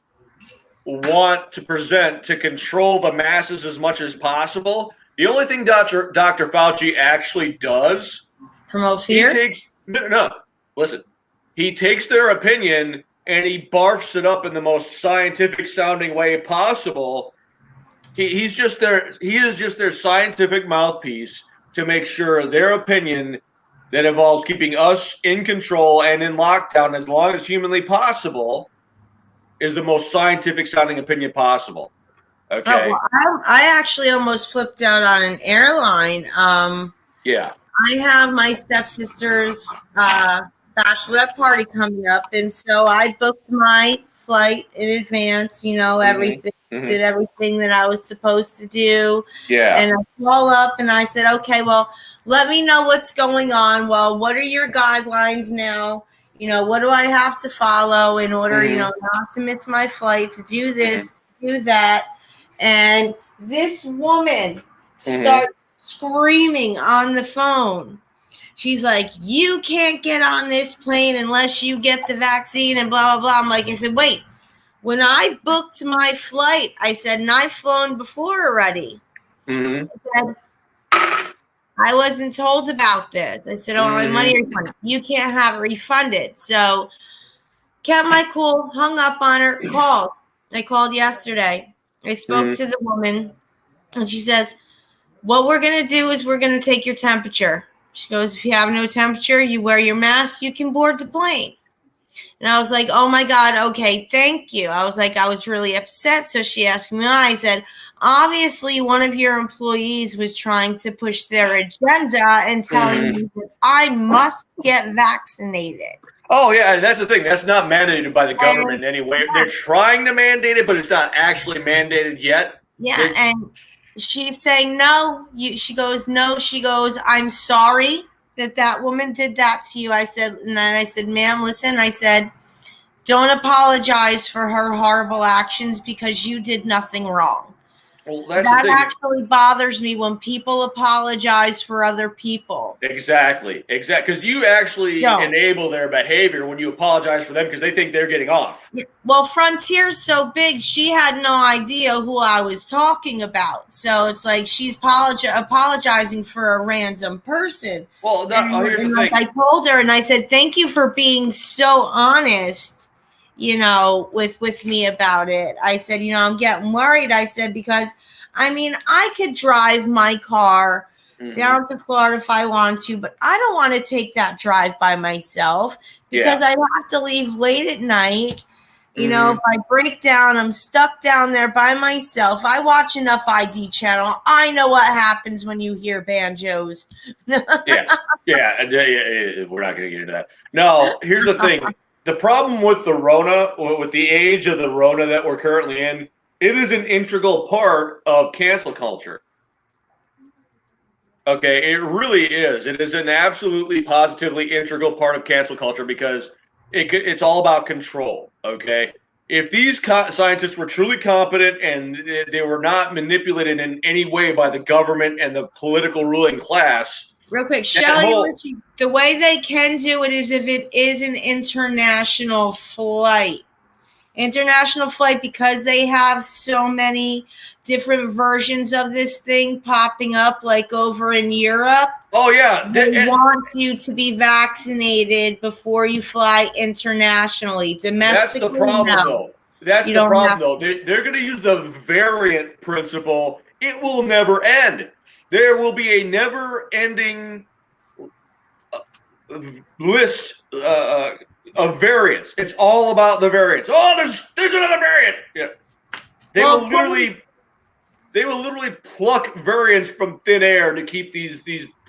want to present to control the masses as much as possible. The only thing Dr. Fauci actually does, promote fear. Listen, he takes their opinion and he barfs it up in the most scientific sounding way possible. He is just their scientific mouthpiece to make sure their opinion that involves keeping us in control and in lockdown as long as humanly possible is the most scientific sounding opinion possible. Okay. Oh, well, I actually almost flipped out on an airline. Yeah. I have my stepsister's bachelorette party coming up, and so I booked my flight in advance, everything. Mm-hmm. Did everything that I was supposed to do. Yeah. And I call up and I said, okay, well, let me know what's going on. Well, what are your guidelines now? What do I have to follow in order, not to miss my flight, to do this, do that? And this woman starts screaming on the phone. She's like, you can't get on this plane unless you get the vaccine and blah, blah, blah. I said, wait. When I booked my flight, I said, and I've flown before already. Mm-hmm. I said, I wasn't told about this. I said, oh, my money refunded. You can't have it refunded. So kept my cool, hung up on her, called. I called yesterday. I spoke to the woman, and she says, what we're going to do is we're going to take your temperature. She goes, if you have no temperature, you wear your mask, you can board the plane. And I was like, oh my God, okay, thank you. I was like, I was really upset. So she asked me why. I said, obviously one of your employees was trying to push their agenda and telling me that I must get vaccinated. Oh, yeah, and that's the thing. That's not mandated by the government in any way. They're trying to mandate it, but it's not actually mandated yet. Yeah, and she's saying no. She goes, no. She goes, I'm sorry that woman did that to you. I said, and then I said, ma'am, listen. I said, don't apologize for her horrible actions because you did nothing wrong. Well, that's that the thing. Actually bothers me when people apologize for other people. Exactly. Because you actually enable their behavior when you apologize for them because they think they're getting off. Well, Frontier's so big, she had no idea who I was talking about. So it's like she's apologizing for a random person. Well, here's the thing. I told her, and I said, thank you for being so honest, with me about it. I said, I'm getting worried. I said, because, I could drive my car down to Florida if I want to, but I don't want to take that drive by myself because I have to leave late at night. If I break down, I'm stuck down there by myself. I watch enough ID channel. I know what happens when you hear banjos. Yeah. We're not going to get into that. No, here's the thing. The problem with the Rona, with the age of the Rona that we're currently in, it is an integral part of cancel culture. Okay, it really is. It is an absolutely positively integral part of cancel culture because it's all about control. Okay, if these scientists were truly competent and they were not manipulated in any way by the government and the political ruling class. Real quick, Shelly, the way they can do it is if it is an international flight. Because they have so many different versions of this thing popping up, like over in Europe. Oh, yeah. They want you to be vaccinated before you fly internationally. Domestically, that's the problem, though. That's the problem, though. They're going to use the variant principle. It will never end. There will be a never-ending list of variants. It's all about the variants. Oh, there's another variant. Yeah, they will literally pluck variants from thin air to keep these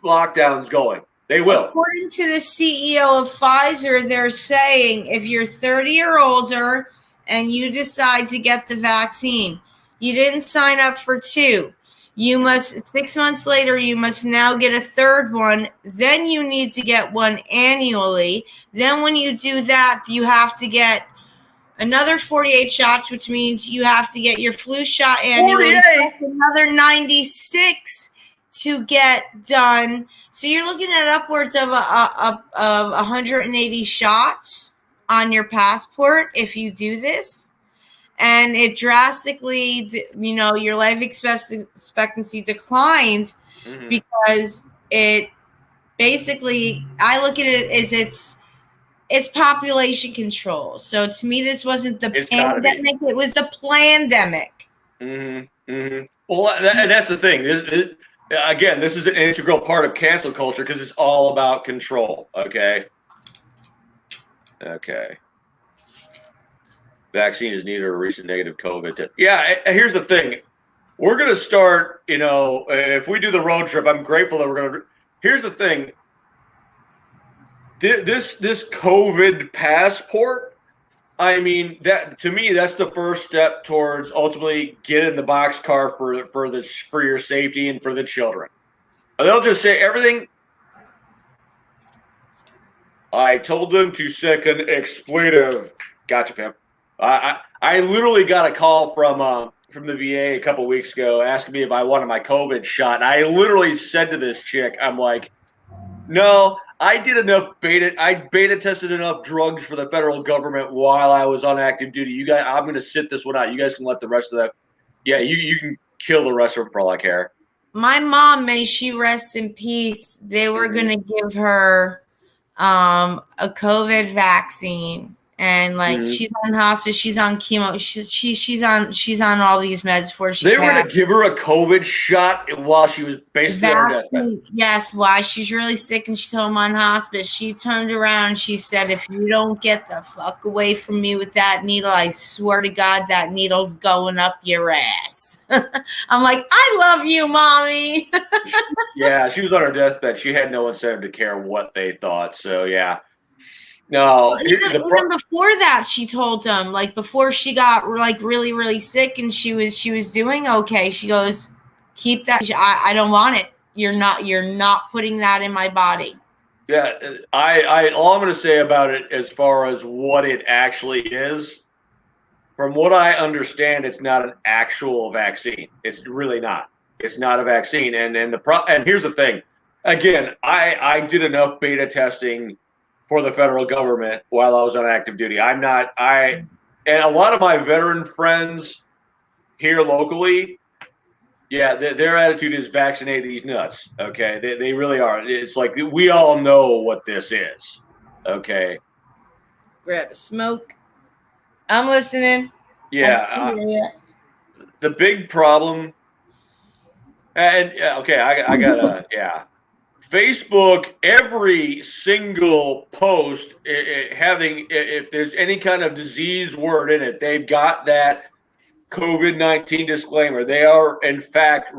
lockdowns going. They will. According to the CEO of Pfizer, they're saying if you're 30 or older and you decide to get the vaccine, you didn't sign up for 2. You must 6 months later, you must now get a third one. Then you need to get one annually. Then when you do that, you have to get another 48 shots, which means you have to get your flu shot annually. 48? Another 96 to get done. So you're looking at upwards of 180 shots on your passport if you do this. And it drastically, your life expectancy declines because it basically, I look at it as it's population control. So to me, this wasn't the pandemic; it was the plandemic. Well, and that's the thing. Again, this is an integral part of cancel culture because it's all about control. Okay. Vaccine is needed or a recent negative COVID test. Yeah, here's the thing. We're going to start, if we do the road trip, I'm grateful that we're going to. Here's the thing. This COVID passport, that to me, that's the first step towards ultimately getting the boxcar for your safety and for the children. They'll just say everything. I told them to second expletive. Gotcha, pimp. I literally got a call from the VA a couple weeks ago asking me if I wanted my COVID shot. And I literally said to this chick, I'm like, no, I did enough beta tested enough drugs for the federal government while I was on active duty. I'm going to sit this one out. You guys can let the rest of that. Yeah, you can kill the rest of them for all I care. my mom, may she rest in peace, they were Mhm. going to give her a COVID vaccine, and like Mhm. she's on hospice, she's on chemo, she's on all these meds before she They were passed. going to give her a COVID shot while she was basically on her deathbed. Vaccine, yes, why she's really sick and she's home on hospice. She turned around and she said, "If you don't get the fuck away from me with that needle, I swear to God that needle's going up your ass." I'm like, I love you, mommy. Yeah, she was on her deathbed. She had no incentive to care what they thought. So yeah, no. Even before that, she told them, like before she got like really really sick and she was doing okay. She goes, "Keep that. I don't want it. You're not putting that in my body." Yeah, I all I'm going to say about it as far as what it actually is, from what I understand, it's not an actual vaccine. It's really not. It's not a vaccine. And here's the thing. Again, I did enough beta testing for the federal government while I was on active duty. And a lot of my veteran friends here locally, yeah, their attitude is vaccinate these nuts. Okay, they really are. It's like we all know what this is. Okay. Grab a smoke. I'm listening. Yeah, the big problem, and okay, I gotta, yeah. Facebook, every single post having, if there's any kind of disease word in it, they've got that COVID-19 disclaimer. They are, in fact,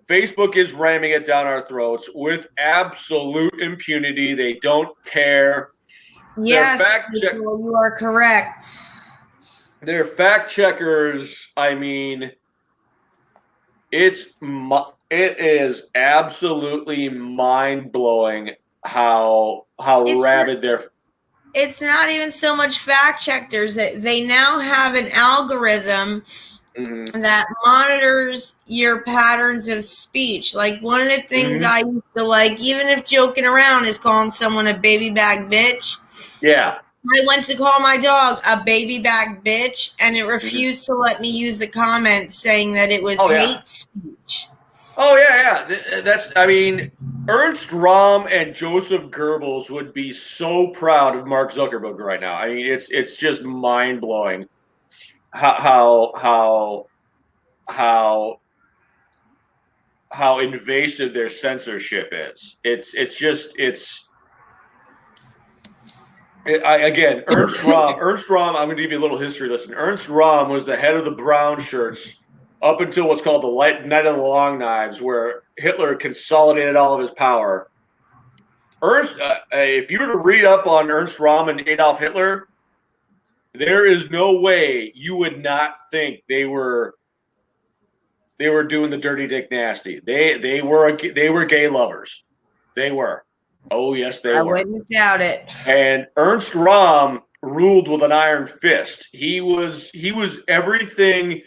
Facebook is ramming it down our throats with absolute impunity. They don't care. Their Yes, fact check, you are correct. their fact checkers. I mean, it is absolutely mind blowing how rabid they're. It's not even so much fact checkers. That they now have an algorithm that monitors your patterns of speech. Like one of the things I used to like, even if joking around, is calling someone a baby back bitch. Yeah. I went to call my dog a baby back bitch, and it refused to let me use the comment saying that it was hate speech. Oh yeah. That's. I mean, Ernst Röhm and Joseph Goebbels would be so proud of Mark Zuckerberg right now. I mean, it's just mind blowing how how invasive their censorship is. Again, Ernst Röhm. Ernst Röhm. I'm going to give you a little history lesson. Ernst Röhm was the head of the Brown Shirts up until what's called the Night of the Long Knives, where Hitler consolidated all of his power. If you were to read up on Ernst Röhm and Adolf Hitler, there is no way you would not think they were doing the dirty dick nasty. They were gay lovers. They were. Oh yes, they were. I wouldn't doubt it. And Ernst Röhm ruled with an iron fist. He was everything.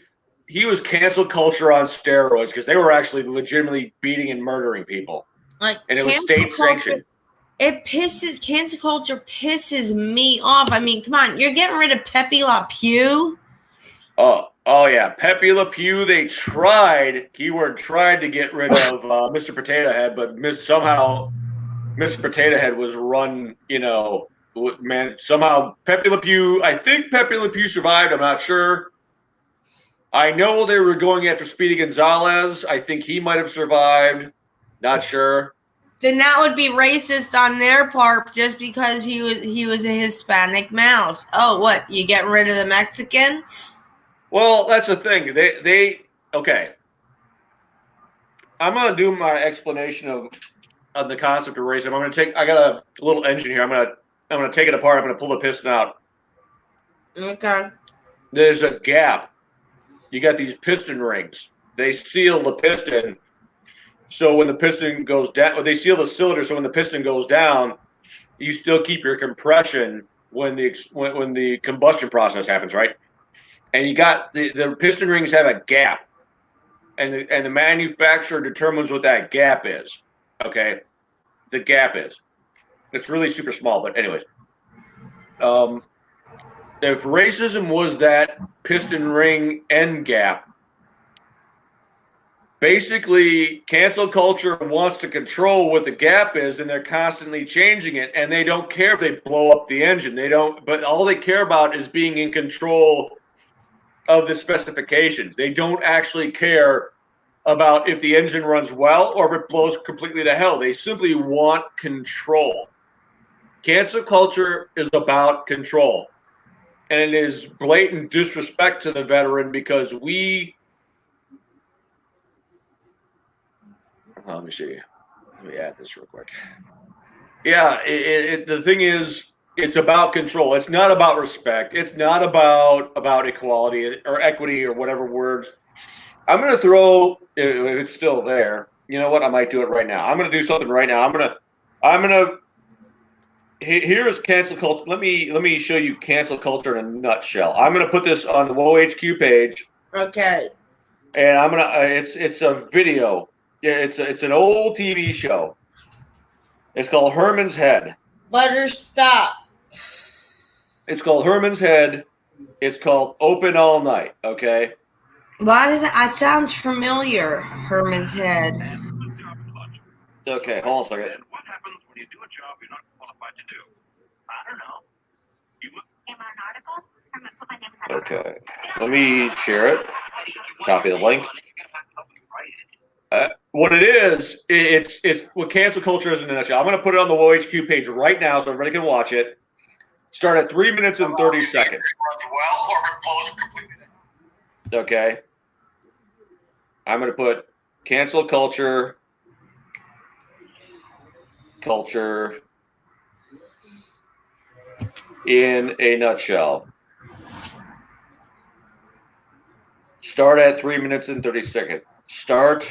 He was cancel culture on steroids because they were actually legitimately beating and murdering people. Like, and it was state sanctioned. Cancel culture pisses me off. I mean, come on, you're getting rid of Pepe Le Pew. Oh yeah, Pepe Le Pew. They tried to get rid of Mr. Potato Head, but somehow Mr. Potato Head was run. Somehow Pepe Le Pew. I think Pepe Le Pew survived. I'm not sure. I know they were going after Speedy Gonzalez. I think he might have survived. Not sure. Then that would be racist on their part just because he was a Hispanic mouse. Oh, what? You getting rid of the Mexican? Well, that's the thing. They okay. I'm gonna do my explanation of the concept of racism. I got a little engine here. I'm gonna take it apart. I'm gonna pull the piston out. Okay. There's a gap. You got these piston rings. They seal the piston. So when the piston goes down, they seal the cylinder. So when the piston goes down, you still keep your compression when the combustion process happens, right? And you got the piston rings have a gap, and the manufacturer determines what that gap is. Okay, the gap is. It's really super small, but anyways, if racism was that piston ring end gap, basically cancel culture wants to control what the gap is, and they're constantly changing it, and they don't care if they blow up the engine. They don't, but all they care about is being in control of the specifications. They don't actually care about if the engine runs well or if it blows completely to hell. They simply want control. Cancel culture is about control, and it is blatant disrespect to the veteran because let me see. Let me add this real quick. Yeah, the thing is, it's about control. It's not about respect. It's not about equality or equity or whatever words. I'm going to throw, if it's still there, you know what? I might do it right now. I'm going to do something right now. Here's cancel culture. Let me show you cancel culture in a nutshell. I'm going to put this on the WoHQ page. Okay. And I'm going to, it's a video. Yeah, it's an old TV show. It's called Herman's Head. Butter, stop. It's called Herman's Head. It's called Open All Night. Okay. Why does it? It sounds familiar. Herman's Head. Okay, hold on a second. And what happens when you do a job you're not qualified to do? I don't know. Okay, let me share it. Copy the link. What it is, it's what cancel culture is in a nutshell. I'm going to put it on the WoHQ page right now so everybody can watch it. Start at 3 minutes and 30 seconds. Okay. I'm going to put cancel culture in a nutshell. Start at 3 minutes and 30 seconds. Start.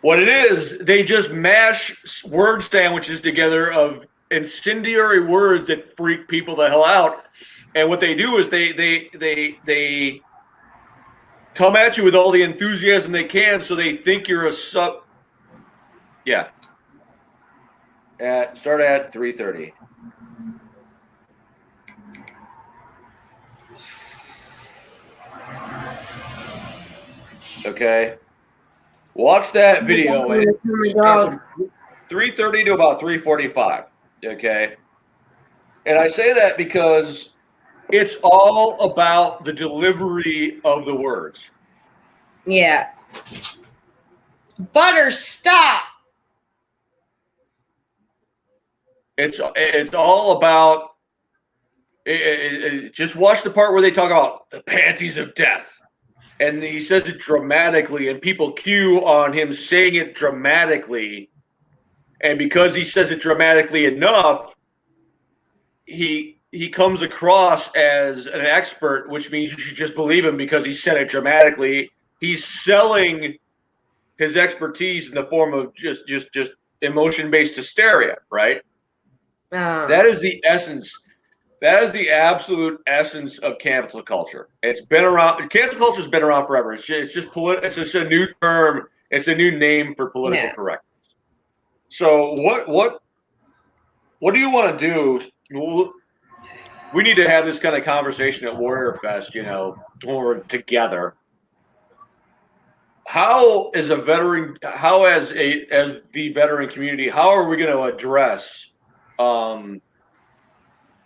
What it is, they just mash word sandwiches together of incendiary words that freak people the hell out. And what they do is they come at you with all the enthusiasm they can, so they think you're a sub. Yeah. Start at 3:30. Okay. Watch that video. 3:30 to about 3:45. Okay. And I say that because it's all about the delivery of the words. Yeah. Butter, stop. It's all about. Just watch the part where they talk about the panties of death. And he says it dramatically, and people cue on him saying it dramatically. And because he says it dramatically enough, he comes across as an expert, which means you should just believe him because he said it dramatically. He's selling his expertise in the form of just emotion-based hysteria, right? That is the essence. That is the absolute essence of cancel culture. It's been around. Cancel culture has been around forever. It's just It's just a new term. It's a new name for political correctness. So what do you want to do? We need to have this kind of conversation at Warrior Fest. You know, when we're together. How as a veteran, as the veteran community, how are we going to address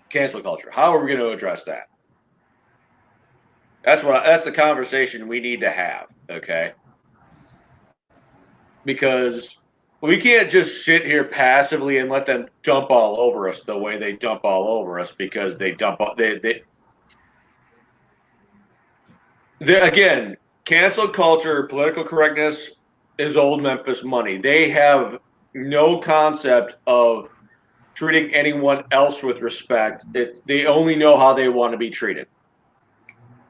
cancel culture? How are we going to address that? That's the conversation we need to have, okay? Because we can't just sit here passively and let them dump all over us the way they dump all over us because they dump again, cancel culture, political correctness is old Memphis money. They have no concept of treating anyone else with respect. They only know how they want to be treated.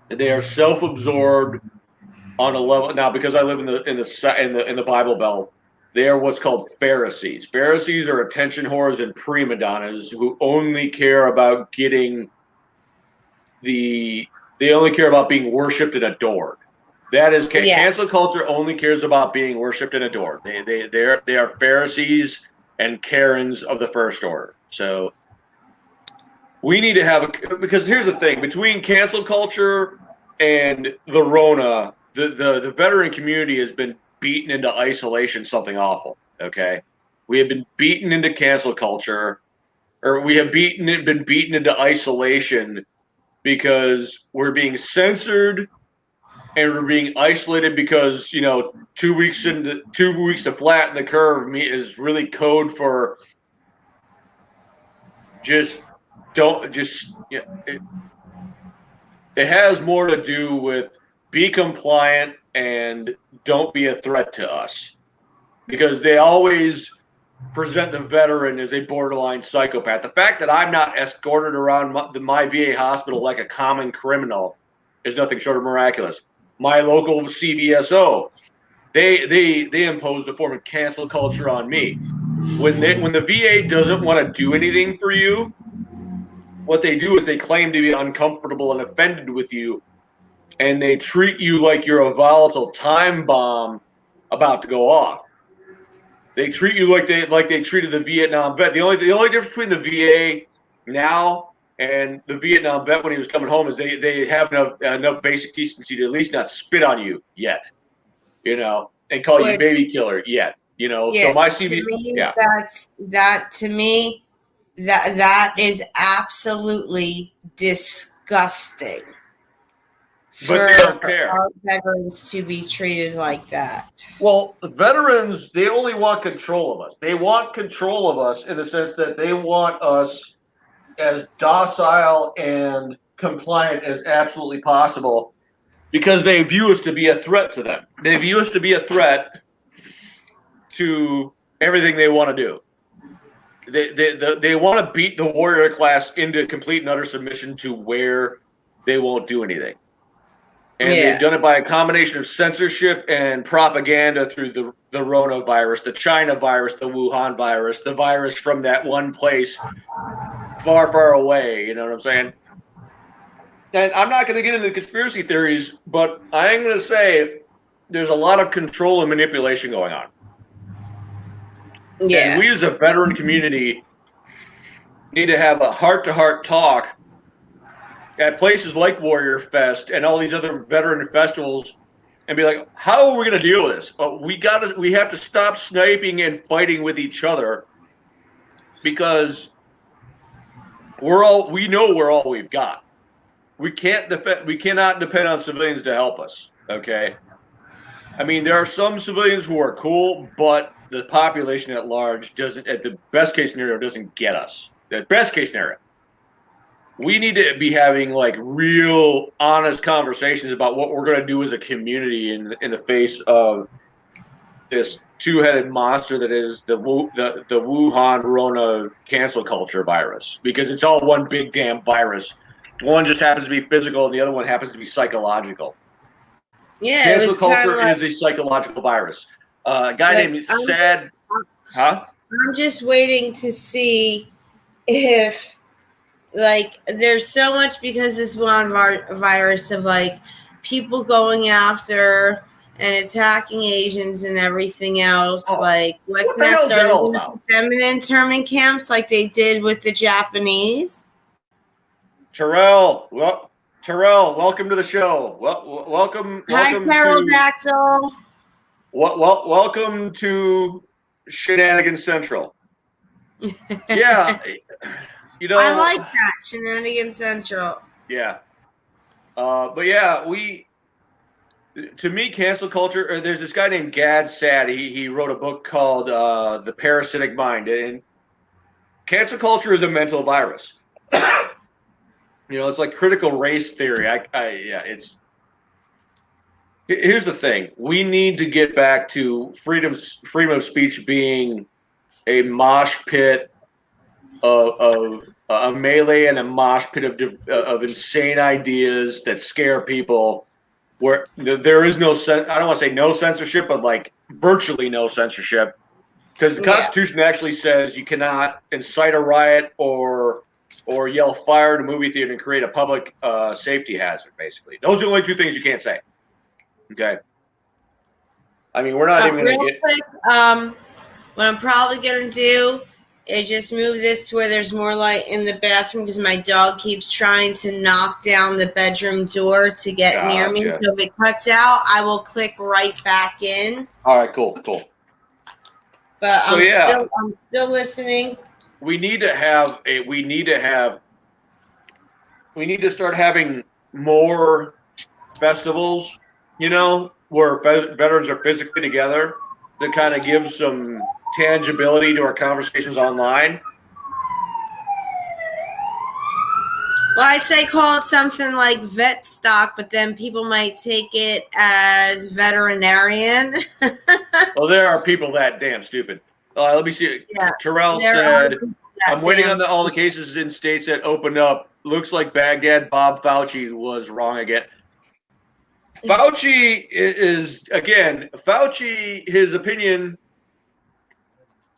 They are self-absorbed on a level. Now, because I live in the Bible Belt, they are what's called Pharisees. Pharisees are attention whores and prima donnas who only care about getting they only care about being worshipped and adored. That is cancel culture only cares about being worshipped and adored. They are Pharisees and Karens of the first order. So we need to have because here's the thing, between cancel culture and the Rona, the veteran community has been beaten into isolation, something awful. Okay, we have been beaten into cancel culture, or we have been beaten into isolation because we're being censored and we're being isolated because 2 weeks to flatten the curve is really code for just don't just it has more to do with be compliant and don't be a threat to us, because they always present the veteran as a borderline psychopath. The fact that I'm not escorted around my VA hospital like a common criminal is nothing short of miraculous. My local CVSO, they imposed a form of cancel culture on me. When the VA doesn't want to do anything for you, what they do is they claim to be uncomfortable and offended with you, and they treat you like you're a volatile time bomb about to go off. They treat you like they treated the Vietnam vet. The only difference between the VA now and the Vietnam vet when he was coming home is they have enough basic decency to at least not spit on you yet, and call you baby killer yet, So my CV, that is absolutely disgusting. But they don't care. Our veterans to be treated like that. Well, the veterans, they only want control of us. They want control of us in the sense that they want us as docile and compliant as absolutely possible, because they view us to be a threat to them. They view us to be a threat to everything they want to do. They want to beat the warrior class into complete and utter submission to where they won't do anything. And they've done it by a combination of censorship and propaganda through the coronavirus, the China virus, the Wuhan virus, the virus from that one place far, far away. You know what I'm saying? And I'm not going to get into conspiracy theories, but I am going to say there's a lot of control and manipulation going on. Yeah. And we as a veteran community need to have a heart-to-heart talk at places like Warrior Fest and all these other veteran festivals, and be like, how are we going to deal with this? We have to stop sniping and fighting with each other, because we know we're all we've got. We cannot depend on civilians to help us. Okay. I mean, there are some civilians who are cool, but the population at large doesn't, at the best case scenario, doesn't get us. The best case scenario. We need to be having like real honest conversations about what we're going to do as a community in the face of this two-headed monster that is the Wuhan Rona cancel culture virus, because it's all one big damn virus. One just happens to be physical and the other one happens to be psychological. Yeah, cancel culture is a psychological virus. A guy named Sad. Huh? I'm just waiting to see if, like, there's so much, because this one virus of like people going after and attacking Asians and everything else. Like, let's not start them in internment camps like they did with the Japanese. Terrell, welcome to the show. Welcome. Hi, Pterodactyl. Welcome to Shenanigans Central. Yeah, I like that, Shenanigans Central. Yeah, but yeah, to me, cancel culture. There's this guy named Gad Saad. He wrote a book called The Parasitic Mind, and cancel culture is a mental virus. It's like critical race theory. Here's the thing. We need to get back to freedom of speech being a mosh pit of a melee and a mosh pit of insane ideas that scare people, where there is no I don't want to say no censorship, but like virtually no censorship, because the Constitution actually says you cannot incite a riot or yell fire in a movie theater and create a public safety hazard. Basically, those are the only two things you can't say. Okay. I mean, we're not even going to get. Quick, what I'm probably going to do I just moved this to where there's more light in the bathroom because my dog keeps trying to knock down the bedroom door to get near me. Gotcha. So if it cuts out, I will click right back in. All right, cool. But So, I'm still listening. we need to start having more festivals, where veterans are physically together to kind of give some tangibility to our conversations online. Well, I say call it something like vet stock, but then people might take it as veterinarian. Well, there are people that damn stupid. Let me see. Yeah, Terrell said, I'm waiting on all the cases in states that opened up. Looks like Baghdad Bob Fauci was wrong again. Fauci is, again, his opinion,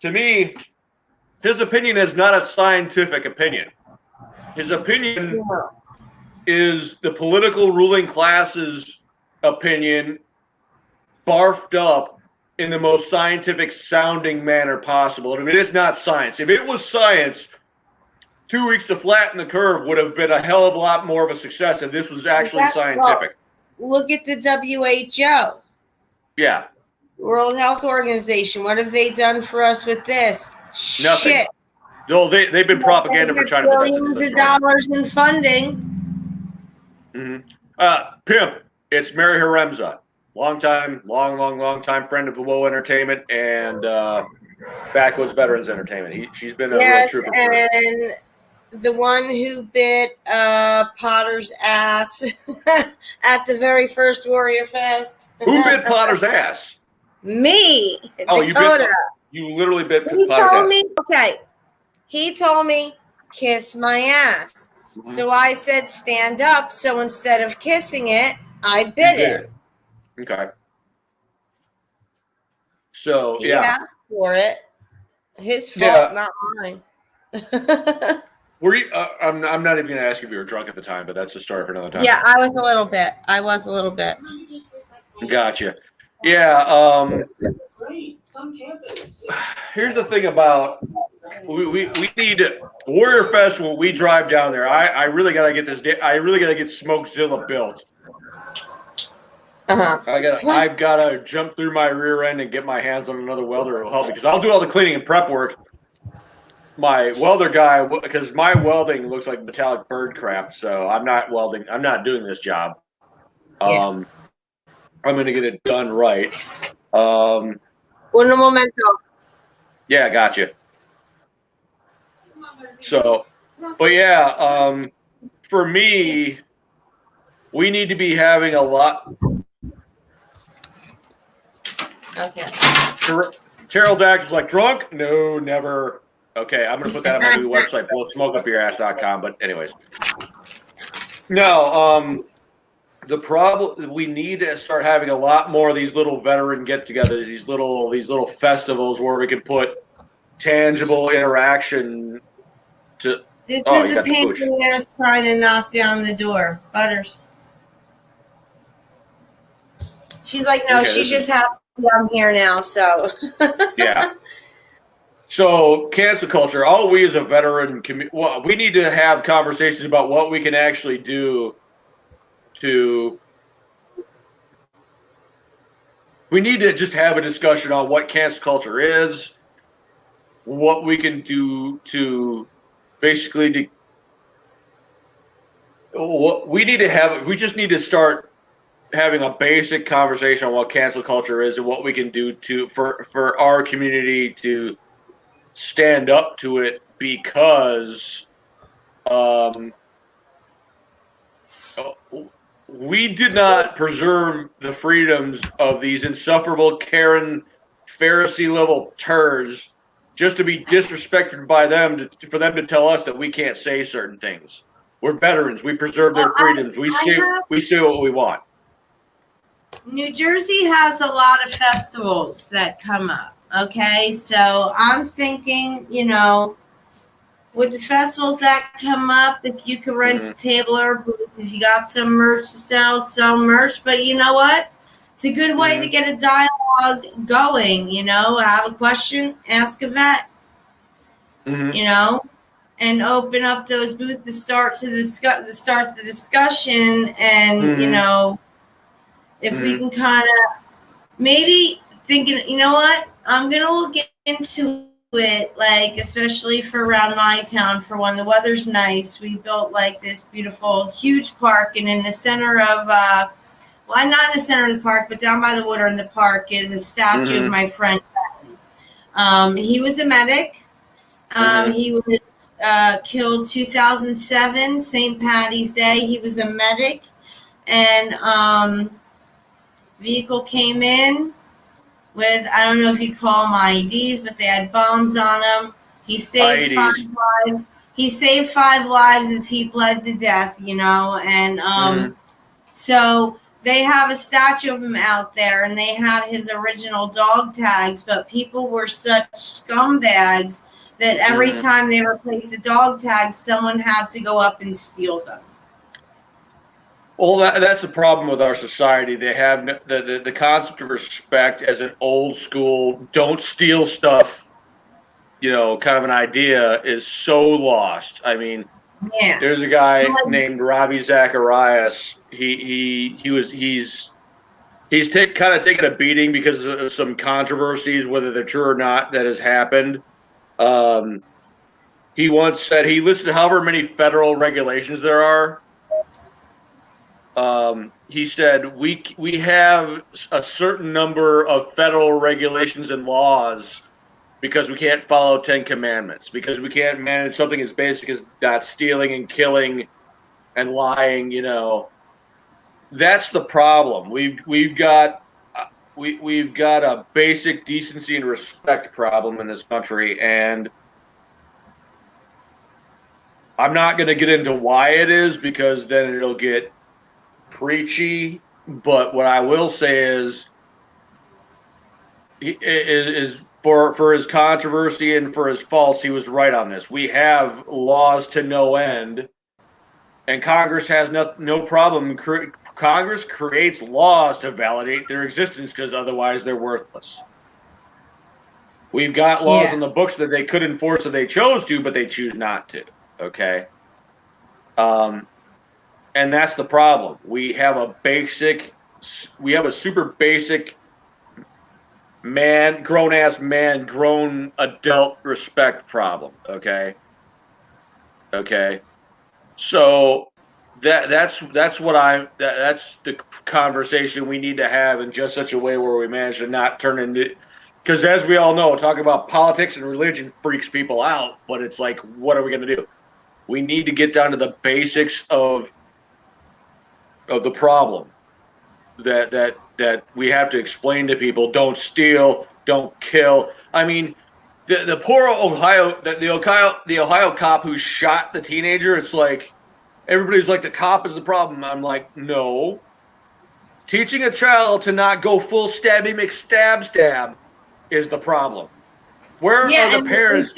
to me, his opinion is not a scientific opinion. His opinion is the political ruling class's opinion barfed up in the most scientific sounding manner possible. I mean, it's not science. If it was science, 2 weeks to flatten the curve would have been a hell of a lot more of a success if this was actually scientific. Look at the WHO. Yeah. World Health Organization. What have they done for us with this? Nothing. Shit. No, they've been propaganda for China. Billions of dollars in funding. Mm-hmm. Pimp, it's Mary Haremza. Long time friend of Woe Entertainment and Backwoods Veterans Entertainment. She's been a real trooper. And the one who bit Potter's ass at the very first Warrior Fest. Who bit Potter's ass? Me. Oh, Dakota. you literally bit He Potter's told ass. me, okay. He told me, kiss my ass. Mm-hmm. So I said, stand up. So instead of kissing it, I bit it. Okay. So, he asked for it. His fault, not mine. Were you? I'm not even going to ask if you were drunk at the time, but that's a story for another time. Yeah, I was a little bit. Gotcha. Yeah. Here's the thing about we need Warrior Fest when we drive down there. I really got to get this. I really got to get Smokezilla built. I've got to jump through my rear end and get my hands on another welder who will help me because I'll do all the cleaning and prep work. My welder guy, because my welding looks like metallic bird crap, so I'm not welding. I'm not doing this job. I'm going to get it done right. Un momento. Yeah, gotcha. So, but yeah, for me, we need to be having a lot. Okay. Terrell Dax was like, drunk? No, never. Okay, I'm going to put that on my new website, blowsmokeupyourass.com. But anyways. No, the problem, we need to start having a lot more of these little veteran get-togethers, these little festivals where we can put tangible interaction to. This is the pain in the ass trying to knock down the door. Butters. She's like, no, she's just happy I'm here now, so. Yeah. So cancel culture, all we as a veteran, well, we need to have conversations about what we can actually do we need to just have a discussion on what cancel culture is, what we can do to basically what we need to have. We just need to start having a basic conversation on what cancel culture is and what we can do for our community to stand up to it, because we did not preserve the freedoms of these insufferable Karen Pharisee level turds just to be disrespected by them, for them to tell us that we can't say certain things. We're veterans. We preserve their freedoms. We say what we want. New Jersey has a lot of festivals that come up. Okay, so I'm thinking, with the festivals that come up, if you can rent a table or a booth, if you got some merch to sell merch. But you know what? It's a good way to get a dialogue going. Have a question, ask a vet. you know, and open up those booths to start the discussion, and you know, if we can kind of maybe thinking, you know what, I'm gonna look into it, like especially for around my town, for when the weather's nice, we built like this beautiful huge park, and in the center of well, not in the center of the park, but down by the water in the park is a statue of my friend. He was a medic. He was killed 2007, St. Patty's Day. He was a medic, and vehicle came in with, I don't know if you call them IEDs, but they had bombs on them. He saved IEDs. 5 lives. He saved 5 lives as he bled to death, you know, and so they have a statue of him out there, and they had his original dog tags, but people were such scumbags that every time they replaced the dog tags, someone had to go up and steal them. Well, that's the problem with our society. They have the concept of respect as an old school, don't steal stuff, you know, kind of an idea is so lost. I mean, there's a guy named Ravi Zacharias. He's kind of taken a beating because of some controversies, whether they're true or not, that has happened. He once said he listed however many federal regulations there are. He said we have a certain number of federal regulations and laws because we can't follow 10 commandments, because we can't manage something as basic as not stealing and killing and lying. You know, that's the problem. We've got a basic decency and respect problem in this country, and I'm not going to get into why it is, because then it'll get preachy. But what I will say is for his controversy and for his faults, he was right on this. We have laws to no end, and Congress has no problem. Congress creates laws to validate their existence, because otherwise they're worthless. We've got laws in the books that they could enforce if they chose to, but they choose not to. Okay. And that's the problem. We have a super basic grown adult respect problem. Okay. So that's the conversation we need to have in just such a way where we manage to not turn into, because as we all know, talking about politics and religion freaks people out, but it's like, what are we going to do? We need to get down to the basics of the problem that we have to explain to people. Don't steal, don't kill. I mean, the poor the Ohio cop who shot the teenager, it's like everybody's like, the cop is the problem. I'm like, no. Teaching a child to not go full stabby McStab is the problem. Where are the parents?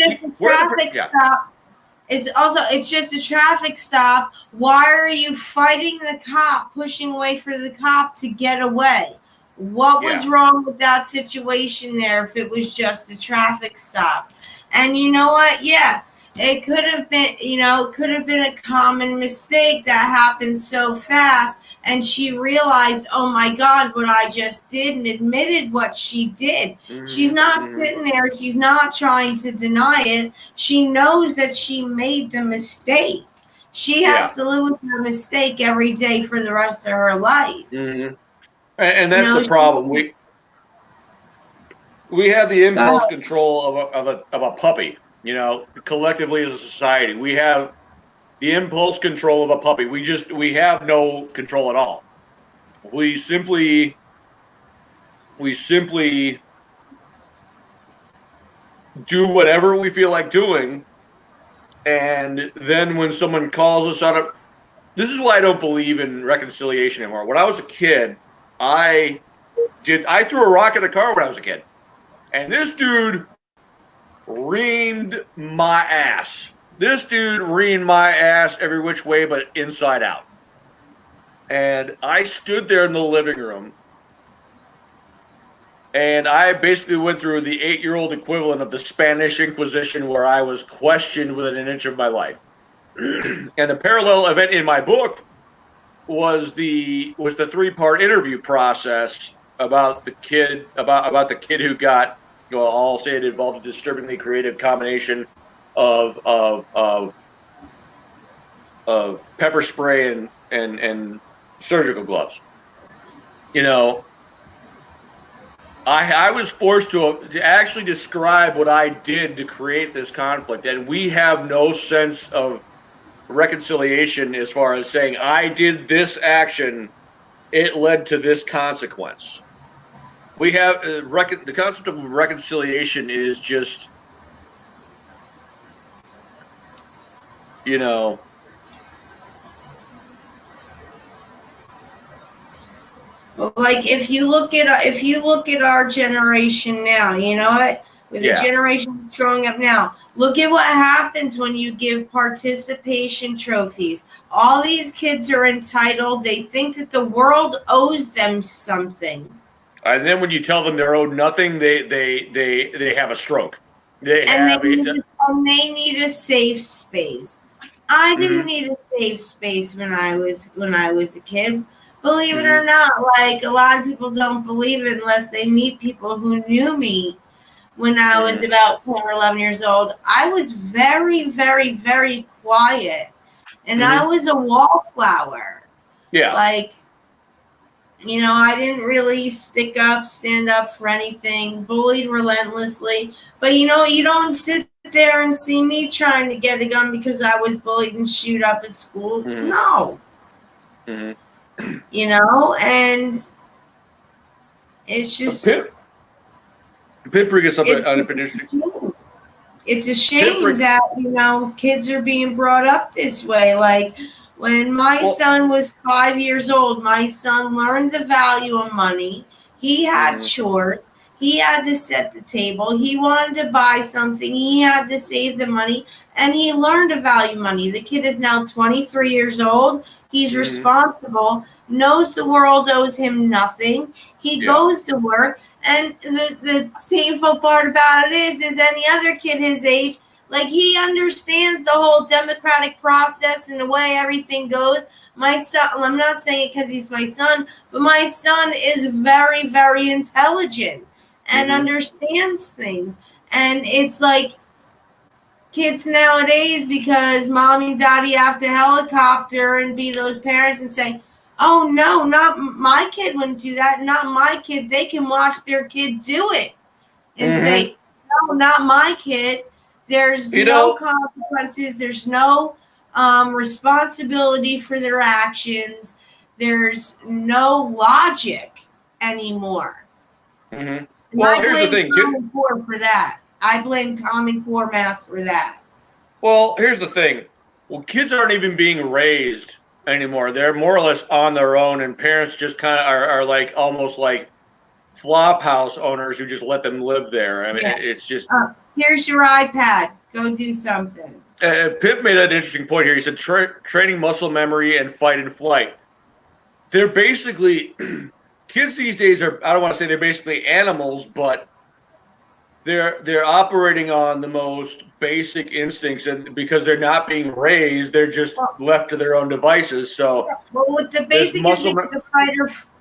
It's just a traffic stop. Why are you fighting the cop, pushing away for the cop to get away? What was wrong with that situation there if it was just a traffic stop? And you know what? Yeah, it could have been, a common mistake that happened so fast. And she realized, oh my God, what I just did, and admitted what she did. She's not sitting there. She's not trying to deny it. She knows that she made the mistake. She has to live with her mistake every day for the rest of her life. And that's the problem. We have the impulse control of a puppy. You know, collectively as a society, we have the impulse control of a puppy. We have no control at all. We simply do whatever we feel like doing. And then when someone calls us out of, this is why I don't believe in reconciliation anymore. When I was a kid, I threw a rock at a car when I was a kid. And this dude reamed my ass. This dude reamed my ass every which way but inside out. And I stood there in the living room And I basically went through the 8-year-old equivalent of the Spanish Inquisition, where I was questioned within an inch of my life. And the parallel event in my book was the 3-part interview process about the kid who got, well, I'll say it involved a disturbingly creative combination of pepper spray and surgical gloves. I was forced to actually describe what I did to create this conflict, and we have no sense of reconciliation as far as saying, I did this action, it led to this consequence. We have the concept of reconciliation is just, Like if you look at our generation now, you know what? With the generation growing up now, look at what happens when you give participation trophies. All these kids are entitled. They think that the world owes them something. And then when you tell them they're owed nothing, they have a stroke. They need a safe space. I didn't need a safe space when I was a kid. Believe it or not, like a lot of people don't believe it unless they meet people who knew me when I was about 10 or 11 years old. I was very, very, very quiet. And I was a wallflower. Yeah. Like, I didn't really stand up for anything, bullied relentlessly. But, you don't sit there and see me trying to get a gun because I was bullied and shoot up at school. No. And it's just... Pip bring us up on a interesting... It's a shame that, kids are being brought up this way. Like, when my son was 5 years old, my son learned the value of money. He had chores. He had to set the table. He wanted to buy something. He had to save the money. And he learned to value money. The kid is now 23 years old. He's responsible, knows the world owes him nothing. He goes to work. And the shameful part about it is any other kid his age, like, he understands the whole democratic process and the way everything goes. My son, I'm not saying it because he's my son, but my son is very, very intelligent and understands things. And it's like kids nowadays, because mommy and daddy have to helicopter and be those parents and say, oh, no, not my kid wouldn't do that. Not my kid. They can watch their kid do it and say, no, not my kid. There's no consequences. There's no responsibility for their actions. There's no logic anymore. Well, here's the thing. Common Core for that. I blame Common Core math for that. Well, here's the thing. Well, kids aren't even being raised anymore. They're more or less on their own, and parents just kind of are like almost like flop house owners who just let them live there. I mean, it's just... here's your iPad. Go do something. Pip made an interesting point here. He said training muscle memory and fight and flight. They're basically... kids these days are, I don't want to say they're basically animals, but they're operating on the most basic instincts, and because they're not being raised, they're just left to their own devices. So, well, with the basic instinct,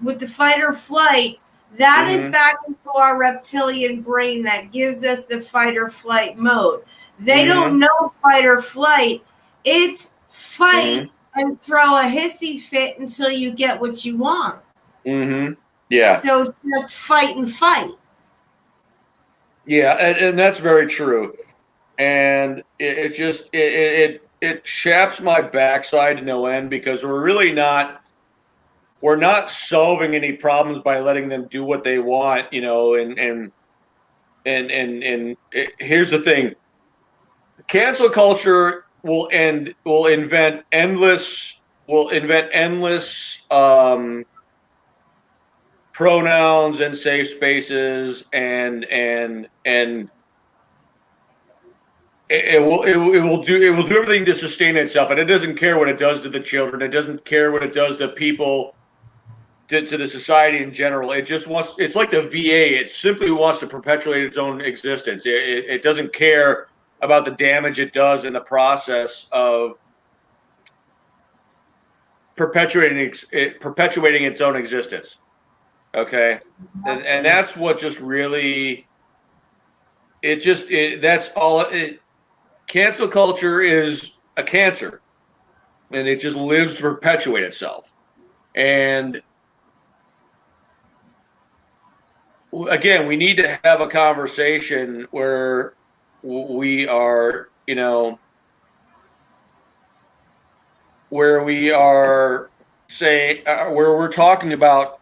with the fight or flight, that is back into our reptilian brain that gives us the fight or flight mode. They don't know fight or flight. It's fight and throw a hissy fit until you get what you want. Yeah. So it's just fight and fight. Yeah, and that's very true. And it chaps my backside to no end, because we're not solving any problems by letting them do what they want, and here's the thing. Cancel culture will invent endless pronouns and safe spaces, and it will do everything to sustain itself, and it doesn't care what it does to the children. It doesn't care what it does to people to the society in general. It just wants, it's like the VA. It simply wants to perpetuate its own existence. It doesn't care about the damage it does in the process of perpetuating its own existence. Okay. And that's what just really, that's all cancel culture is a cancer, and it just lives to perpetuate itself. And again, we need to have a conversation where we are, where we are saying, where we're talking about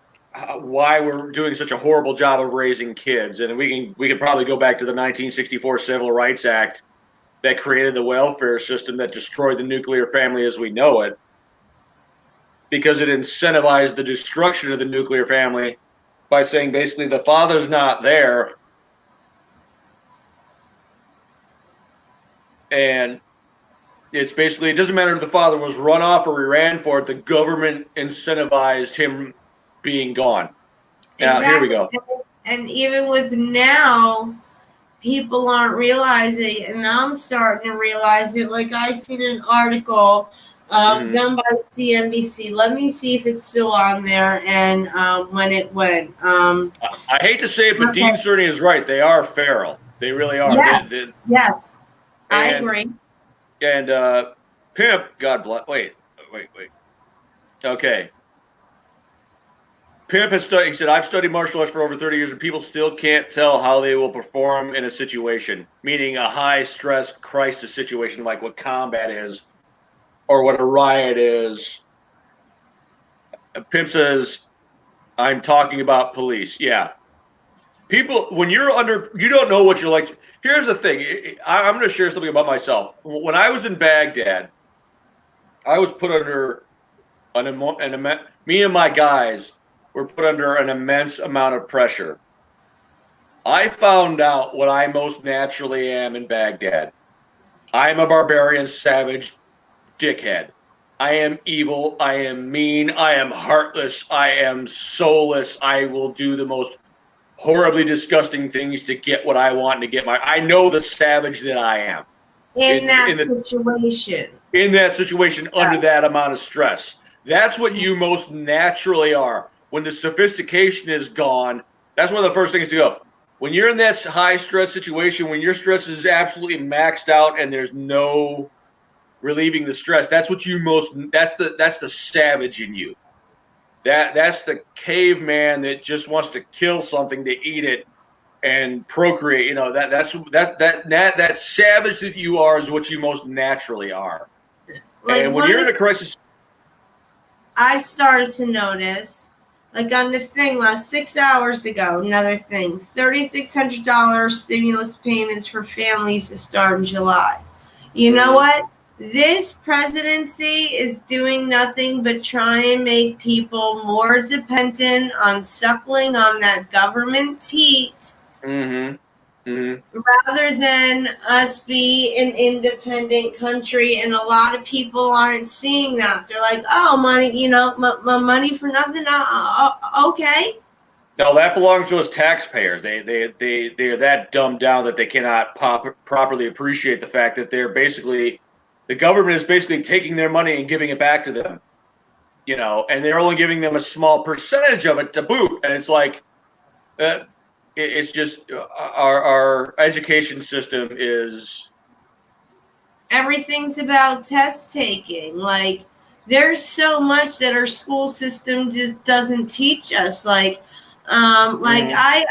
why we're doing such a horrible job of raising kids. And we can probably go back to the 1964 Civil Rights Act that created the welfare system that destroyed the nuclear family as we know it, because it incentivized the destruction of the nuclear family by saying basically the father's not there, and it's basically, it doesn't matter if the father was run off or he ran for it, the government incentivized him being gone. Now, exactly. Here we go. And even with now, people aren't realizing, and I'm starting to realize it. Like, I seen an article done by CNBC. Let me see if it's still on there and when it went. I hate to say it, but Dean Cerny is right. They are feral. They really are. Yes, yes, I agree. And Pimp, God bless. Wait. Okay. Pimp has studied. He said, "I've studied martial arts for over 30 years, and people still can't tell how they will perform in a situation, meaning a high-stress crisis situation, like what combat is, or what a riot is." Pimp says, "I'm talking about police." Yeah, people, when you're under, you don't know what you're like. Here's the thing. I'm going to share something about myself. When I was in Baghdad, I was put under me and my guys were put under an immense amount of pressure. I found out what I most naturally am in Baghdad. I am a barbarian, savage dickhead. I am evil. I am mean. I am heartless. I am soulless. I will do the most horribly disgusting things to get what I want and to get I know the savage that I am. In that situation, under that amount of stress. That's what you most naturally are. When the sophistication is gone, that's one of the first things to go. When you're in that high stress situation, when your stress is absolutely maxed out and there's no relieving the stress, that's what you that's the savage in you. That's the caveman that just wants to kill something to eat it and procreate. That savage that you are is what you most naturally are. Like, and when you're in a crisis, I started to notice, like on the thing last 6 hours ago, another thing, $3,600 stimulus payments for families to start in July. You know what? This presidency is doing nothing but try and make people more dependent on suckling on that government teat rather than us be an independent country. And a lot of people aren't seeing that. They're like, oh, money, my money for nothing. Okay. No, that belongs to us taxpayers. They're that dumbed down that they cannot properly appreciate the fact that the government is basically taking their money and giving it back to them, and they're only giving them a small percentage of it to boot. And it's like, it's just our education system is. Everything's about test taking. Like, there's so much that our school system just doesn't teach us. Like I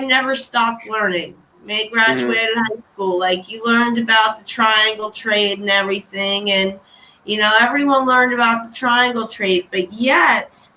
never stopped learning. May graduated high school. Like, you learned about the triangle trade and everything, and everyone learned about the triangle trade, but yet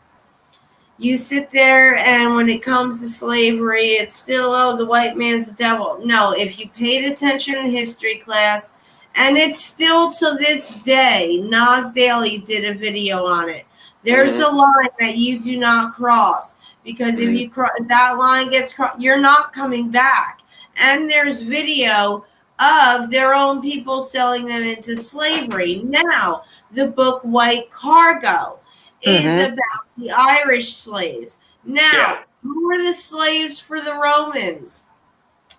you sit there and when it comes to slavery, it's still, the white man's the devil. No, if you paid attention in history class, and it's still to this day, Nas Daily did a video on it. There's a line that you do not cross, because if you if that line gets crossed, you're not coming back. And there's video of their own people selling them into slavery. Now, the book White Cargo. is about the Irish slaves. Now, who were the slaves for the Romans?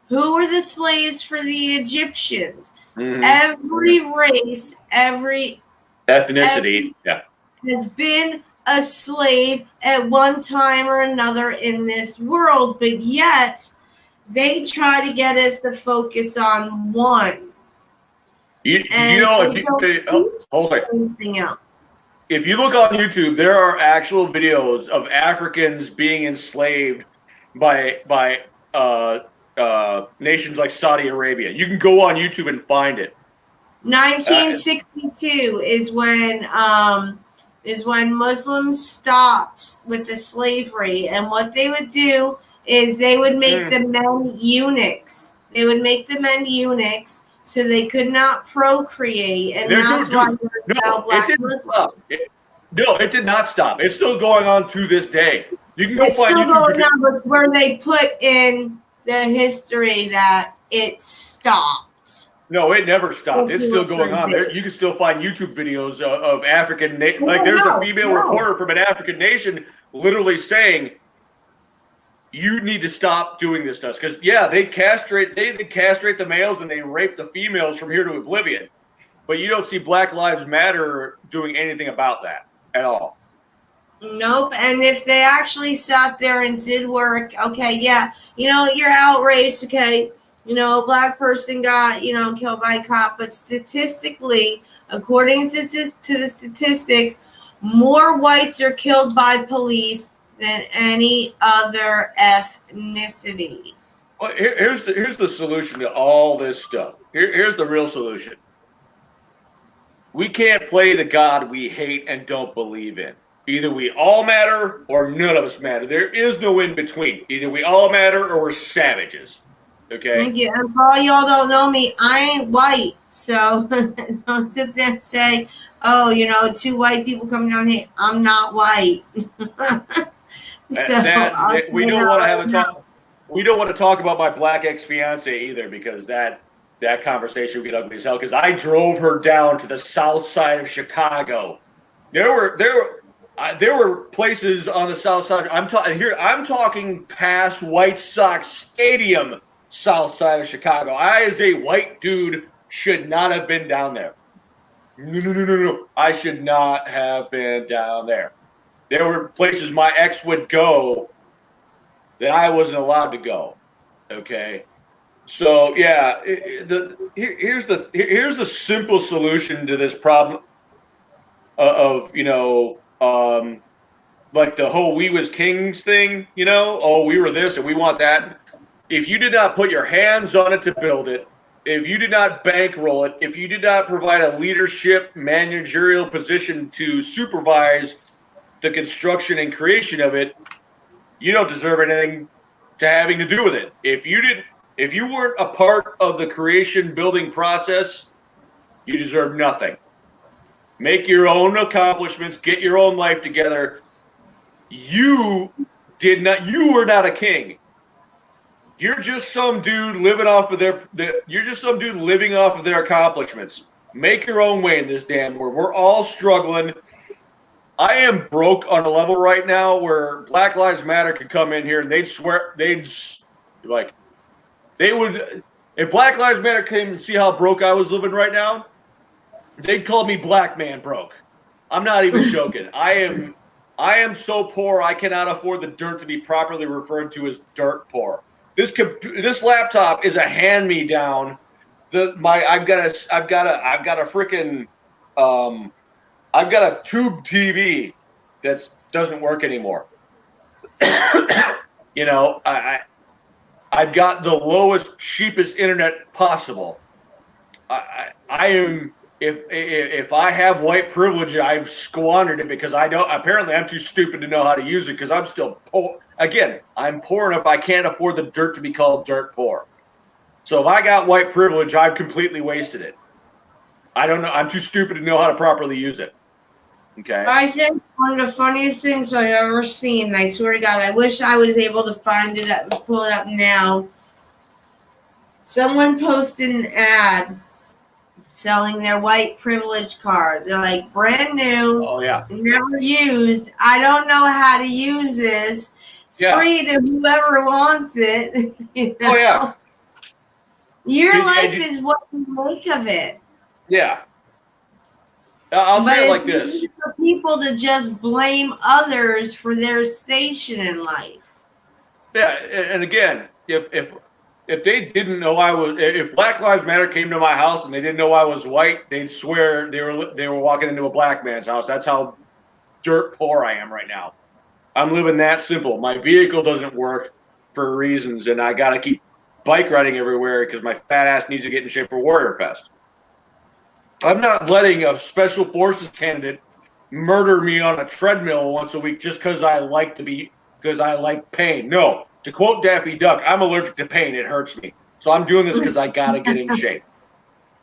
Who were the slaves for the Egyptians? Every race, every ethnicity, has been a slave at one time or another in this world, but yet they try to get us to focus on one. If you look on YouTube, there are actual videos of Africans being enslaved by nations like Saudi Arabia. You can go on YouTube and find it. 1962 is when Muslims stopped with the slavery, and what they would do is they would make the men eunuchs. They would make the men eunuchs so they could not procreate, and that's why it did not stop. It's still going on to this day. You can go find YouTube videos where they put in the history that it stopped. No, it never stopped. It's still going on. You can still find YouTube videos of African there's a female reporter from an African nation literally saying, you need to stop doing this to us. Because they castrate the males and they rape the females from here to oblivion. But you don't see Black Lives Matter doing anything about that at all. Nope. And if they actually sat there and did work, okay, you're outraged, okay. A black person got, killed by a cop. But statistically, according to the statistics, more whites are killed by police than any other ethnicity. Well, here's the solution to all this stuff. Here's the real solution. We can't play the God we hate and don't believe in. Either we all matter or none of us matter. There is no in between. Either we all matter or we're savages. Okay. Thank you. And for all y'all don't know me, I ain't white, so don't sit there and say, "Oh, two white people coming down here." I'm not white. We don't want to have a talk. We don't want to talk about my black ex-fiance either, because that conversation would get ugly as hell. Because I drove her down to the south side of Chicago. There were places on the south side. I'm talking past White Sox Stadium, south side of Chicago. I, as a white dude, should not have been down there. No. I should not have been down there. There were places my ex would go that I wasn't allowed to go. Okay. So here's the simple solution to this problem of like the whole "we was kings" thing. Oh, we were this and we want that. If you did not put your hands on it to build it, if you did not bankroll it, if you did not provide a leadership managerial position to supervise the construction and creation of it, you don't deserve anything to having to do with it. If you weren't a part of the creation building process, you deserve nothing. Make your own accomplishments, get your own life together. You were not a king. You're just some dude living off of their accomplishments. Make your own way in this damn world. We're all struggling. I am broke on a level right now where Black Lives Matter could come in here and if Black Lives Matter came and see how broke I was living right now, they'd call me Black Man Broke. I'm not even joking. I am so poor I cannot afford the dirt to be properly referred to as dirt poor. This laptop is a hand-me-down. I've got a tube TV that doesn't work anymore. I've got the lowest, cheapest internet possible. I am. If I have white privilege, I've squandered it because apparently I'm too stupid to know how to use it because I'm still poor. Again, I'm poor enough I can't afford the dirt to be called dirt poor. So if I got white privilege, I've completely wasted it. I don't know. I'm too stupid to know how to properly use it. Okay. I think one of the funniest things I've ever seen, I swear to God, I wish I was able to find it up, pull it up now. Someone posted an ad selling their white privilege card. They're like brand new, Oh yeah, never used. I don't know how to use this. Yeah. Free to whoever wants it. You know? Oh yeah. Your life is what you make of it. Yeah. I'll say it like this: for people to just blame others for their station in life. Yeah, and again, if they didn't know if Black Lives Matter came to my house and they didn't know I was white, they'd swear they were walking into a black man's house. That's how dirt poor I am right now. I'm living that simple. My vehicle doesn't work for reasons, and I got to keep bike riding everywhere because my fat ass needs to get in shape for Warrior Fest. I'm not letting a special forces candidate murder me on a treadmill once a week just because I like pain. No, to quote Daffy Duck, I'm allergic to pain. It hurts me. So I'm doing this because I got to get in shape.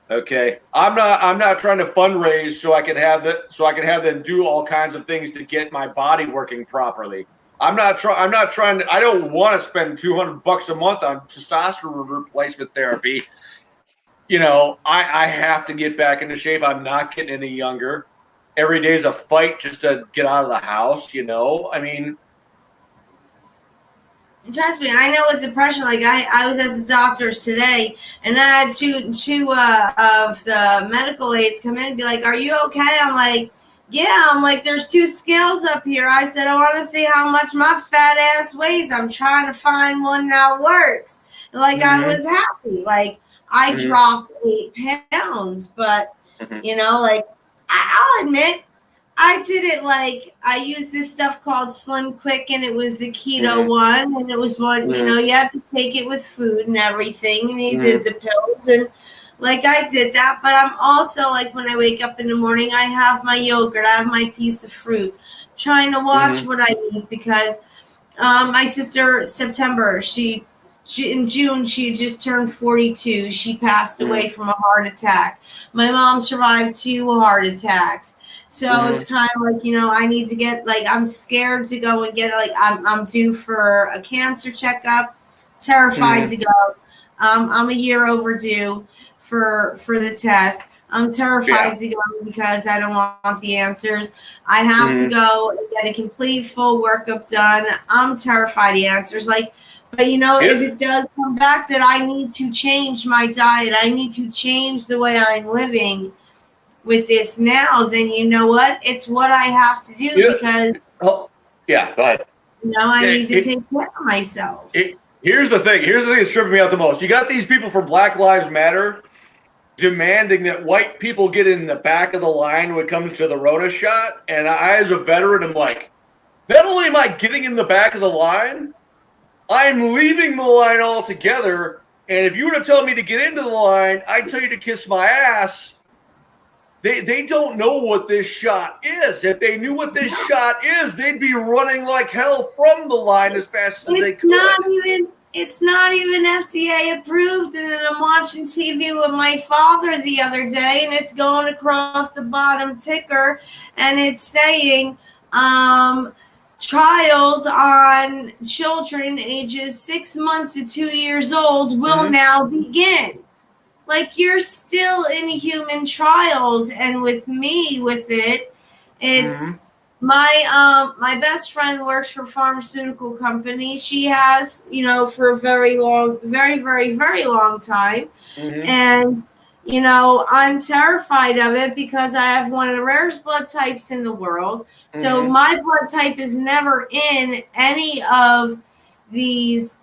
Okay. I'm not trying to fundraise so I can have them do all kinds of things to get my body working properly. I don't want to spend $200 a month on testosterone replacement therapy. I have to get back into shape. I'm not getting any younger. Every day is a fight just to get out of the house, I mean, trust me, I know it's depression. Like I was at the doctor's today, and I had two of the medical aides come in and be like, "Are you okay?" I'm like, "Yeah." I'm like, "There's two scales up here." I said, "I want to see how much my fat ass weighs. I'm trying to find one that works." And I was happy. Like I dropped 8 pounds, but I'll admit. I did it I used this stuff called Slim Quick, and it was the keto one, and it was one, you have to take it with food and everything, and you did the pills, and I did that, but I'm also when I wake up in the morning, I have my yogurt, I have my piece of fruit, trying to watch what I eat, because my sister, September, she in June, she just turned 42, she passed away from a heart attack. My mom survived 2 heart attacks. So it's kind of I need to get I'm scared to go and get I'm due for a cancer checkup, terrified to go. I'm a year overdue for the test. I'm terrified to go because I don't want the answers. I have to go and get a complete full workup done. I'm terrified of the answers. But if it does come back that I need to change my diet, I need to change the way I'm living with this now, then you know what? It's what I have to do because go ahead. I need to take care of myself. Here's the thing that's tripping me out the most. You got these people from Black Lives Matter demanding that white people get in the back of the line when it comes to the Rona shot, and I, as a veteran, am like, not only am I getting in the back of the line, I'm leaving the line altogether, and if you were to tell me to get into the line, I'd tell you to kiss my ass. They don't know what this shot is. If they knew what this shot is, they'd be running like hell from the line as fast as they could. It's not even FDA approved. And then I'm watching TV with my father the other day, and it's going across the bottom ticker, and it's saying trials on children ages 6 months to 2 years old will now begin. You're still in human trials, and with me with it, it's my best friend works for a pharmaceutical company. She has, for a very, very, very long time. And, I'm terrified of it because I have one of the rarest blood types in the world. So my blood type is never in any of these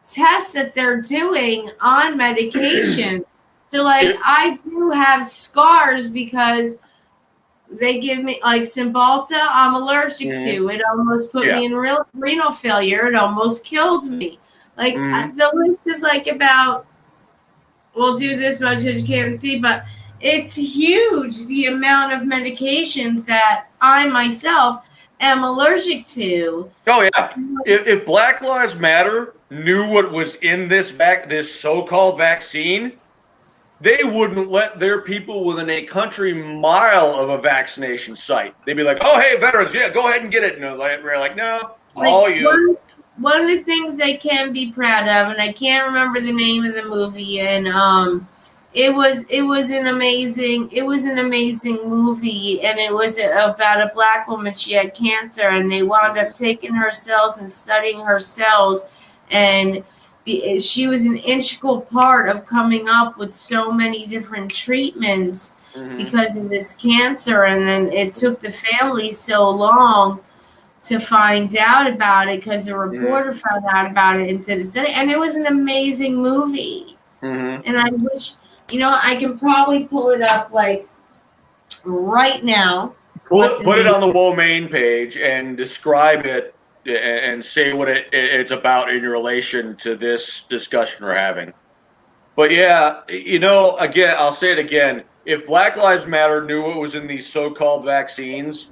tests that they're doing on medication. So, I do have scars because they give me, Cymbalta, I'm allergic to. It almost put me in renal failure. It almost killed me. The list is about, we'll do this much because you can't see, but it's huge, the amount of medications that I myself am allergic to. Oh, yeah. If Black Lives Matter knew what was in this so-called vaccine, they wouldn't let their people within a country mile of a vaccination site. They'd be like, "Oh, hey, veterans, yeah, go ahead and get it." And we're like, "No, all you." One of the things they can be proud of, and I can't remember the name of the movie, and it was an amazing movie, and it was about a black woman. She had cancer, and they wound up taking her cells and studying her cells, and she was an integral part of coming up with so many different treatments because of this cancer. And then it took the family so long to find out about it because the reporter found out about it and did a study. And it was an amazing movie. And I wish, I can probably pull it up like right now. Put it on the Womaine page and describe it and say what it's about in relation to this discussion we're having. But yeah, again, I'll say it again. If Black Lives Matter knew what was in these so-called vaccines,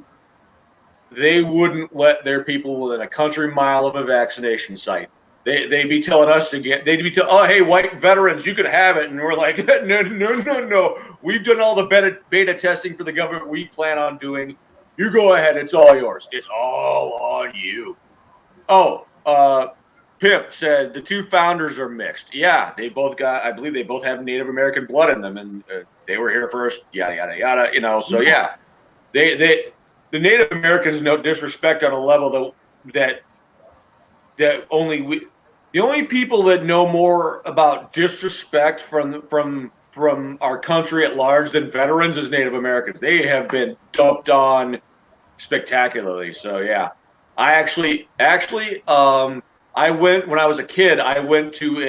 they wouldn't let their people within a country mile of a vaccination site. They'd be telling us they'd be telling, oh, hey, white veterans, you could have it. And we're like, no. We've done all the beta testing for the government we plan on doing. You go ahead. It's all yours. It's all on you. Oh, Pip said the two founders are mixed. Yeah, I believe they both have Native American blood in them, and they were here first, yada, yada, yada, so yeah. The Native Americans know disrespect on a level that the only people that know more about disrespect from our country at large than veterans is Native Americans. They have been dumped on spectacularly. So yeah, I actually I went when I was a kid. I went to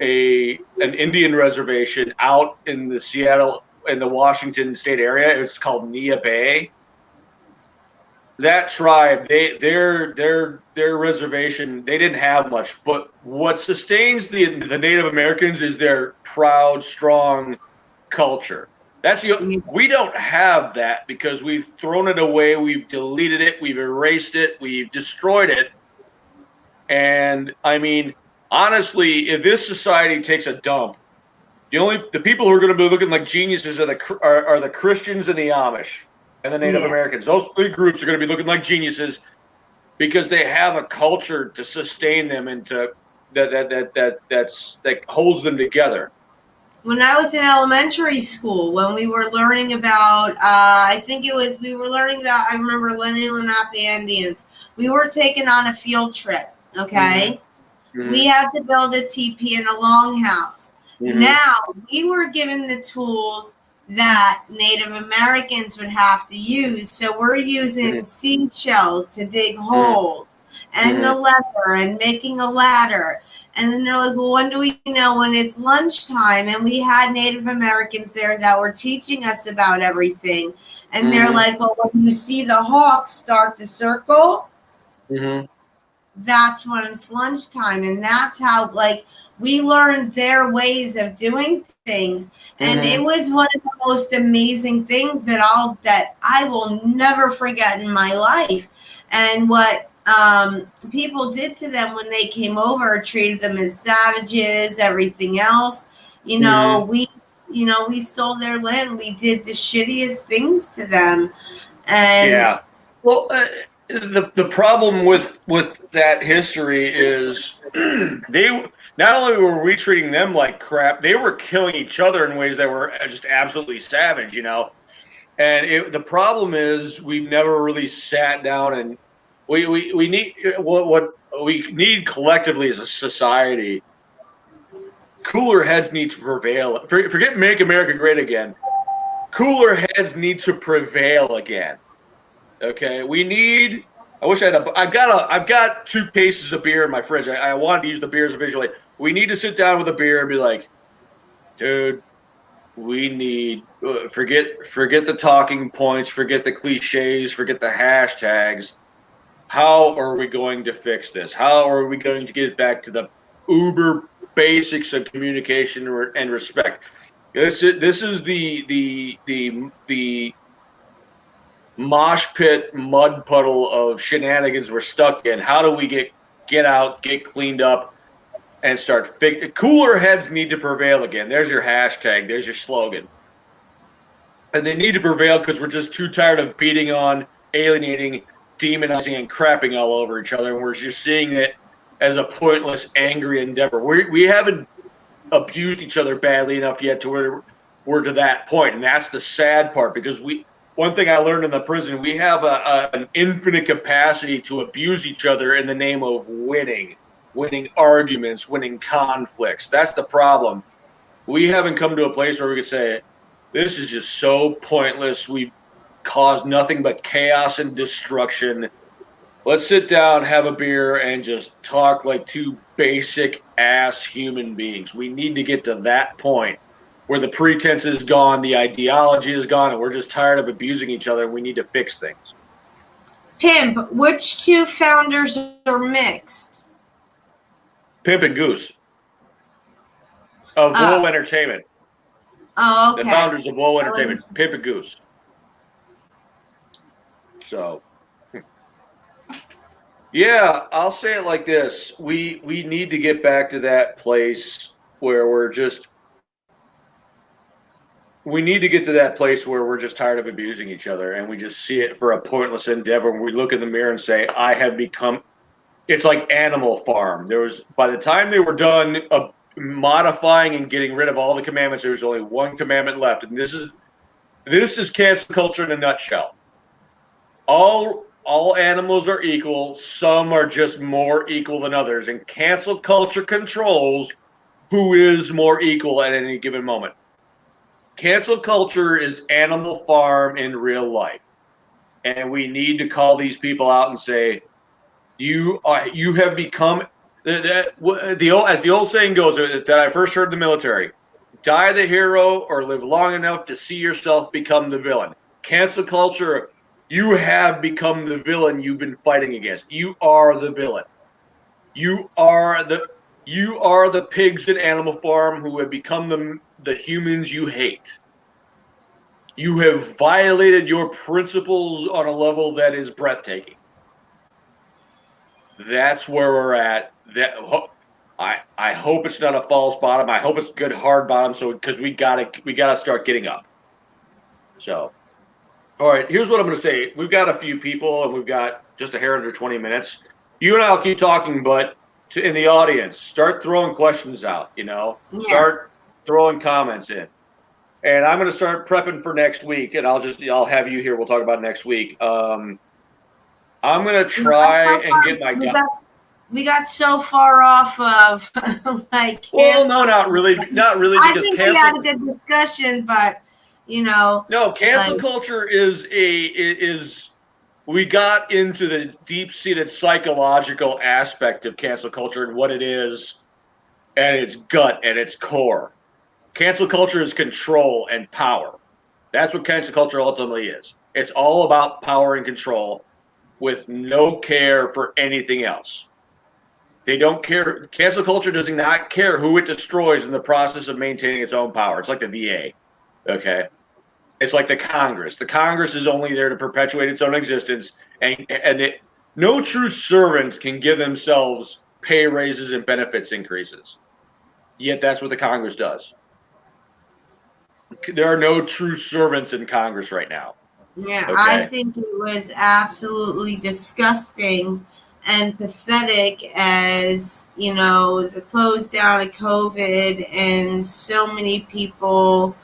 an Indian reservation out in the Washington State area. It's called Nia Bay. That tribe, their reservation, they didn't have much, but what sustains the Native Americans is their proud, strong culture. We don't have that because we've thrown it away, we've deleted it, we've erased it, we've destroyed it. And I mean, honestly, if this society takes a dump, the people who are going to be looking like geniuses are the Christians and the Amish and the Native Americans. Those three groups are going to be looking like geniuses because they have a culture to sustain them and that holds them together. When I was in elementary school, when we were learning about, I remember Lenni Lenape Indians. We were taken on a field trip, okay? We had to build a teepee in a longhouse. Now, we were given the tools that Native Americans would have to use. So we're using seashells to dig holes and the leather and making a ladder. And then they're like, well, when do we know when it's lunchtime? And we had Native Americans there that were teaching us about everything. And they're like, well, when you see the hawks start the circle, that's when it's lunchtime. And that's how, we learned their ways of doing things. And it was one of the most amazing things that I will never forget in my life. And what people did to them when they came over, treated them as savages, everything else. We stole their land. We did the shittiest things to them. And yeah. Well, the problem with that history is they not only were we treating them like crap, they were killing each other in ways that were just absolutely savage, And the problem is we've never really sat down and we need what we need collectively as a society. Cooler heads need to prevail. Forget Make America Great Again. Cooler heads need to prevail again. Okay, I've got 2 cases of beer in my fridge. I wanted to use the beers visually. We need to sit down with a beer and be like, dude, we need forget the talking points, forget the cliches, forget the hashtags. How are we going to fix this? How are we going to get back to the uber basics of communication and respect? This is the mosh pit mud puddle of shenanigans we're stuck in. How do we get out, get cleaned up, and start cooler heads need to prevail again. There's your hashtag. There's your slogan. And they need to prevail because we're just too tired of beating on, alienating, demonizing, and crapping all over each other. And we're just seeing it as a pointless, angry endeavor. We haven't abused each other badly enough yet to where we're to that point. And that's the sad part, because one thing I learned in the prison, we have an infinite capacity to abuse each other in the name of winning arguments, winning conflicts. That's the problem. We haven't come to a place where we could say, this is just so pointless. We've caused nothing but chaos and destruction. Let's sit down, have a beer, and just talk like two basic ass human beings. We need to get to that point where the pretense is gone, the ideology is gone, and we're just tired of abusing each other, and we need to fix things. Pimp, which two founders are mixed? Pimp and Goose of Woe Entertainment. Oh, okay. The founders of Woe Entertainment, Pimp and Goose. So, yeah, I'll say it like this. We need to get back to that place where we're just tired of abusing each other, and we just see it for a pointless endeavor. And we look in the mirror and say, I have become, it's like Animal Farm. By the time they were done modifying and getting rid of all the commandments, there was only one commandment left. And this is cancel culture in a nutshell. All animals are equal. Some are just more equal than others. And cancel culture controls who is more equal at any given moment. Cancel culture is Animal Farm in real life. And we need to call these people out and say, you have become, as the old saying goes that I first heard in the military, die the hero or live long enough to see yourself become the villain. Cancel culture, you have become the villain you've been fighting against. You are the villain. You are the pigs in Animal Farm who have become the humans you hate. You have violated your principles on a level that is breathtaking. That's where we're at. I hope it's not a false bottom. I hope it's a good hard bottom. So because we gotta start getting up. So, all right. Here's what I'm going to say. We've got a few people, and we've got just a hair under 20 minutes. You and I'll keep talking, but in the audience, start throwing questions out. Start throwing comments in, and I'm going to start prepping for next week. And I'll have you here. We'll talk about next week. I'm going to try and get my. We got so far off of like. Well, no, not really. Because I think we had a good discussion, but no, cancel culture is we got into the deep-seated psychological aspect of cancel culture and what it is, and its gut and its core. Cancel culture is control and power. That's what cancel culture ultimately is. It's all about power and control with no care for anything else. They don't care. Cancel culture does not care who it destroys in the process of maintaining its own power. It's like the VA. Okay. It's like the Congress. The Congress is only there to perpetuate its own existence, and no true servants can give themselves pay raises and benefits increases. Yet that's what the Congress does. There are no true servants in Congress right now. Yeah, okay? I think it was absolutely disgusting and pathetic as, the close down of COVID and so many people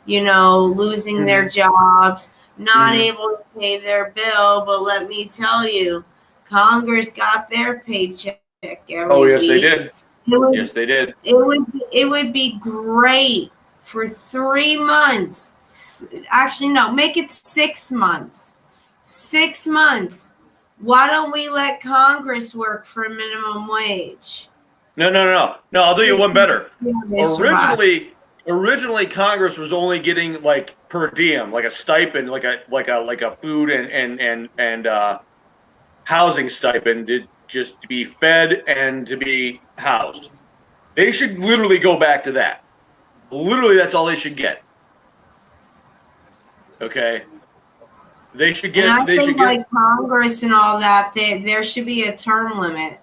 losing their jobs, not able to pay their bill. But let me tell you, Congress got their paycheck every yes, week. They did. Yes, they did. It would be great for 3 months. Actually, no, make it 6 months. 6 months. Why don't we let Congress work for a minimum wage? No. I'll do you one better. Originally, Congress was only getting like per diem, like a stipend, like a food and housing stipend, to be fed and to be housed. They should literally go back to that. Literally, that's all they should get. Okay. They should get. And I think like Congress and all that, there should be a term limit.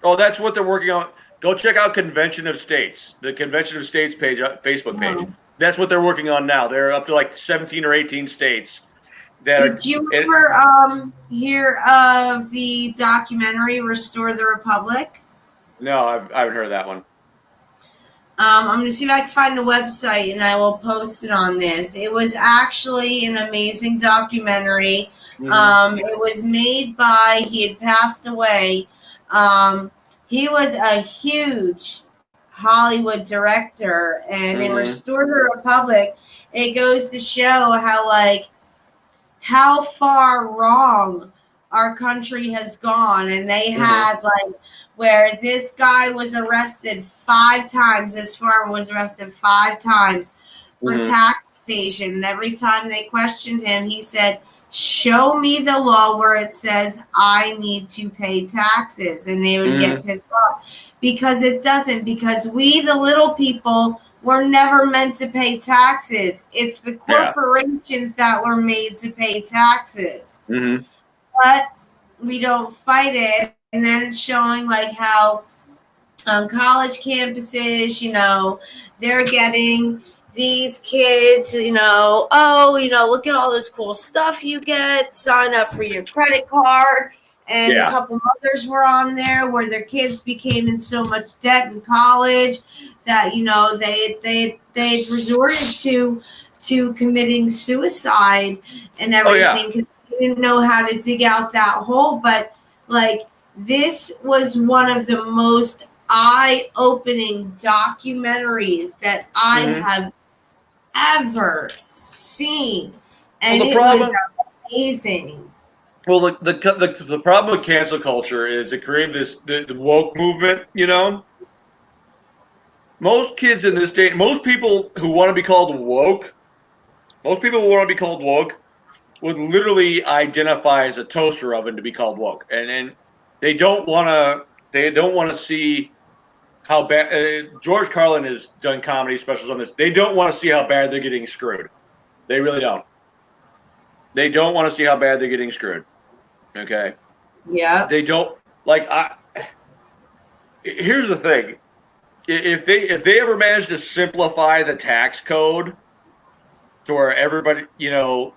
Oh, that's what they're working on. Go check out Convention of States, the Convention of States page, Facebook page. That's what they're working on now. They're up to like 17 or 18 states. Did you ever hear of the documentary Restore the Republic? No, I haven't heard of that one. I'm going to see if I can find the website and I will post it on this. It was actually an amazing documentary. It was made by, he had passed away. He was a huge Hollywood director, and in Restore the Republic, it goes to show how far wrong our country has gone. And they had where this guy was arrested 5 times, this farmer was arrested 5 times for tax evasion. And every time they questioned him, he said, show me the law where it says I need to pay taxes. And they would get pissed off because it doesn't, because we, the little people, were never meant to pay taxes. It's the corporations that were made to pay taxes. But we don't fight it. And then it's showing how on college campuses, they're getting these kids, look at all this cool stuff you get, sign up for your credit card. And a couple mothers were on there where their kids became in so much debt in college that, they resorted to committing suicide and everything because they didn't know how to dig out that hole. But this was one of the most eye-opening documentaries that I have ever seen, and it was amazing. Well, the problem with cancel culture is it created the woke movement. Most kids in this day, most people who want to be called woke, would literally identify as a toaster oven to be called woke, and they don't want to see how bad. George Carlin has done comedy specials on this. They don't want to see how bad they're getting screwed. They really don't. They don't want to see how bad they're getting screwed. Okay. Yeah. They don't here's the thing. If they ever manage to simplify the tax code to where everybody, to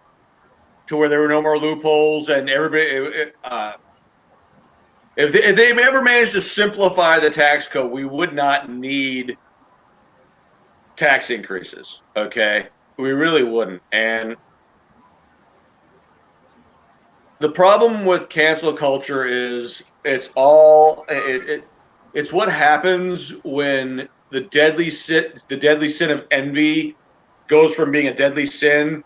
where there were no more loopholes and everybody, if they ever managed to simplify the tax code, we would not need tax increases. Okay, we really wouldn't. And the problem with cancel culture is it's what happens when the deadly sin of envy goes from being a deadly sin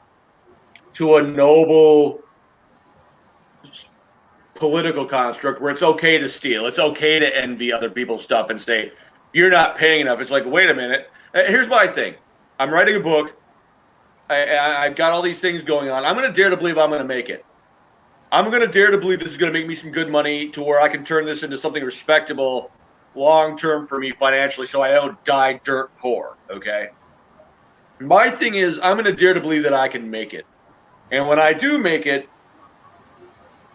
to a noble political construct where it's okay to steal. It's okay to envy other people's stuff and say, you're not paying enough. It's like, wait a minute. Here's my thing. I'm writing a book. I've got all these things going on. I'm going to dare to believe I'm going to make it. I'm going to dare to believe this is going to make me some good money to where I can turn this into something respectable long-term for me financially so I don't die dirt poor, okay? My thing is I'm going to dare to believe that I can make it. And when I do make it,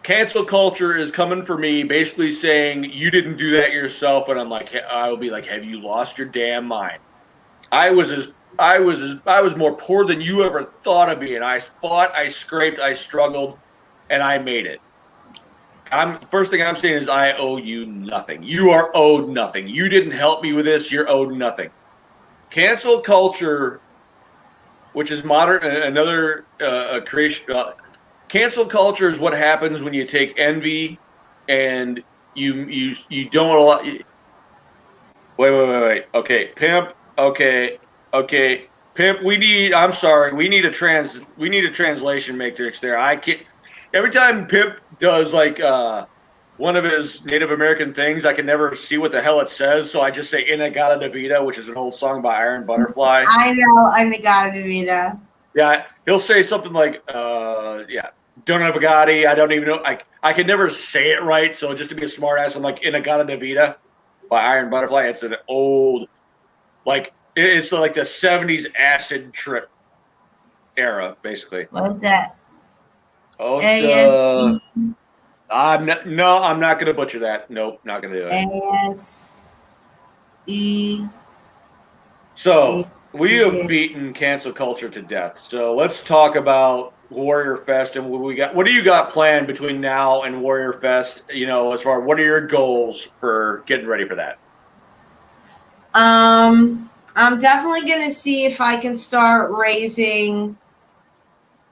cancel culture is coming for me, basically saying you didn't do that yourself, and I will be like, have you lost your damn mind? I was more poor than you ever thought of me, and I fought, I scraped, I struggled, and I made it. First thing I'm saying is I owe you nothing. You are owed nothing. You didn't help me with this. You're owed nothing. Cancel culture, which is modern, another creation. Cancel culture is what happens when you take envy and you don't allow. Wait. Okay, pimp. Okay, pimp. We need a translation matrix there. I can't. Every time Pimp does one of his Native American things, I can never see what the hell it says, so I just say Inagata Devita, which is an old song by Iron Butterfly. I know Inagata Devita. Yeah, he'll say something like, don't have a Bugatti. I don't even know. I can never say it right, so just to be a smart ass, I'm like Inagata Devita by Iron Butterfly. It's an old, it's like the 70s acid trip era, basically. What is that? Oh, I'm not going to butcher that. Nope, not going to do it. A-S-E. So we have beaten cancel culture to death. So let's talk about Warrior Fest and what we got. What do you got planned between now and Warrior Fest? As far as what are your goals for getting ready for that? I'm definitely going to see if I can start raising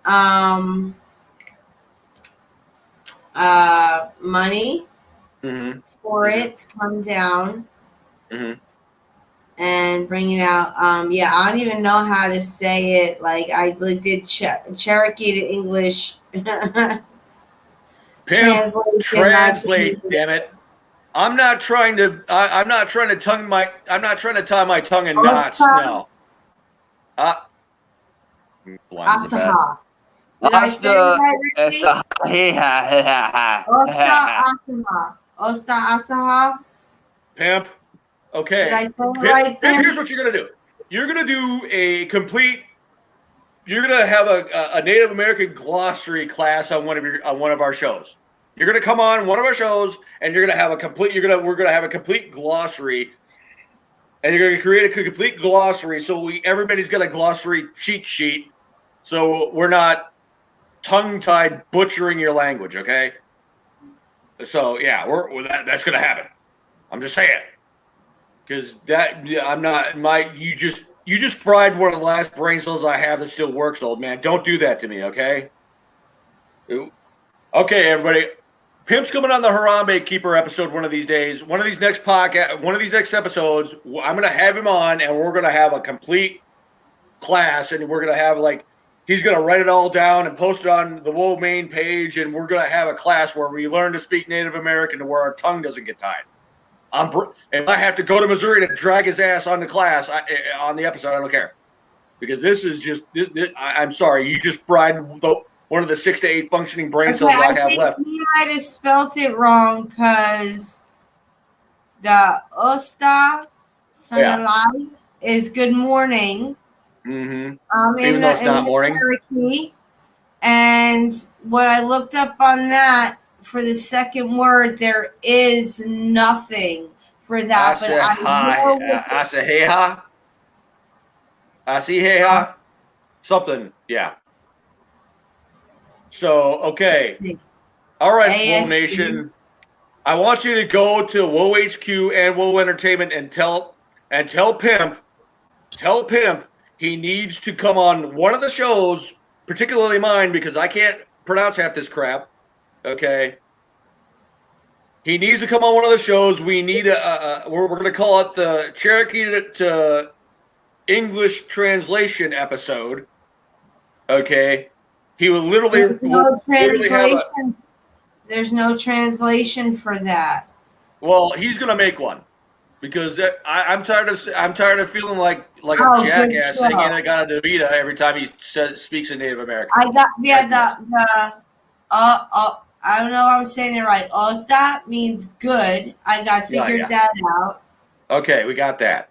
money for it to come down and bring it out. Yeah, I don't even know how to say it. Like I did Cherokee to English translate, damn it. I'm not trying to tie my tongue in knots. No. Asaha. Did I say it right, Ricky? Osta Asaha. Pimp. Okay. Did I say it right? Pimp, here's what you're gonna do. You're gonna do a complete. You're gonna have a Native American glossary class on one of our shows. You're gonna come on one of our shows, and you're gonna have a complete. We're gonna have a complete glossary, and you're gonna create a complete glossary. So everybody's got a glossary cheat sheet, so we're not tongue-tied butchering your language. Okay. So yeah, that's gonna happen. I'm just saying, because you just fried one of the last brain cells I have that still works, old man. Don't do that to me, okay? Okay, everybody. Pimp's coming on the Harambe Keeper episode one of these days. One of these next episodes, I'm going to have him on, and we're going to have a complete class, and we're going to have, he's going to write it all down and post it on the Woe main page, and we're going to have a class where we learn to speak Native American to where our tongue doesn't get tied. If I have to go to Missouri to drag his ass on the class on the episode, I don't care, because this is just. I'm sorry, you just fried one of the 6 to 8 functioning brain cells I have left. He might have spelt it wrong because the Osta Sanalai is good morning. Even though it's not morning. Cherokee. And what I looked up on that. For the second word, there is nothing for that. Asiheha, something, yeah. So, okay. All right, Woe Nation. I want you to go to Woe HQ and Woe Entertainment and tell Pimp he needs to come on one of the shows, particularly mine, because I can't pronounce half this crap. Okay. He needs to come on one of the shows. We need we're going to call it the Cherokee to English translation episode. Okay. He will literally There's no translation for that. Well, he's going to make one because I'm tired of feeling like a jackass sitting in a DeVita every time he speaks in Native American. I don't know if I'm saying it right. Osta means good. I got figured that out. Okay, we got that.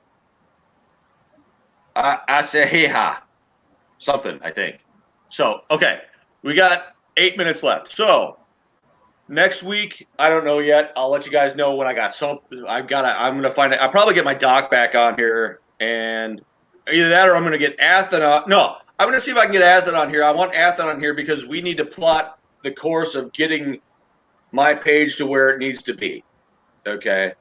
Aseheha. Something, I think. So, okay. We got 8 minutes left. So, next week, I don't know yet. I'll let you guys know when I got I'm going to find it. I'll probably get my doc back on here, and either that or I'm going to get Athen on. No, I'm going to see if I can get Athen on here. I want Athen on here because we need to plot the course of getting my page to where it needs to be. Okay.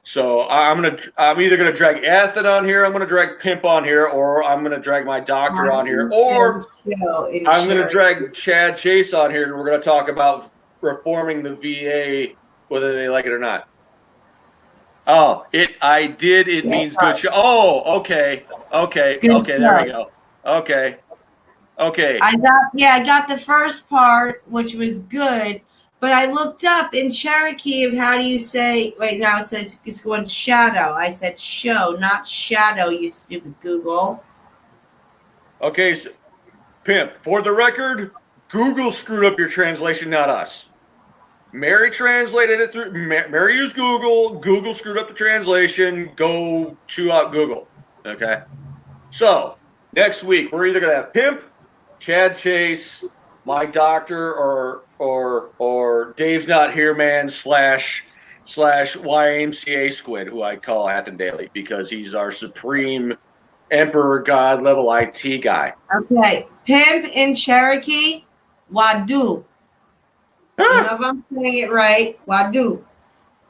So I'm either gonna drag Athen on here, I'm gonna drag Pimp on here, or I'm gonna drag my doctor on here, or I'm gonna drag Chad Chase on here, and we're gonna talk about reforming the VA, whether they like it or not. Oh, it means good show. Oh, okay. There we go. Okay. I got the first part, which was good, but I looked up in Cherokee of how do you say, wait, now it says it's going shadow. I said show, not shadow, you stupid Google. Okay, so, Pimp, for the record, Google screwed up your translation, not us. Mary translated it through, Mary used Google, Google screwed up the translation, go chew out Google, okay? So, next week, we're either going to have Pimp, Chad Chase, my doctor, or Dave's Not Here Man slash YMCA Squid, who I call Athen Daily because he's our supreme emperor god level IT guy. Okay, Pimp in Cherokee, Wadu. I don't know if I'm saying it right. Wadu.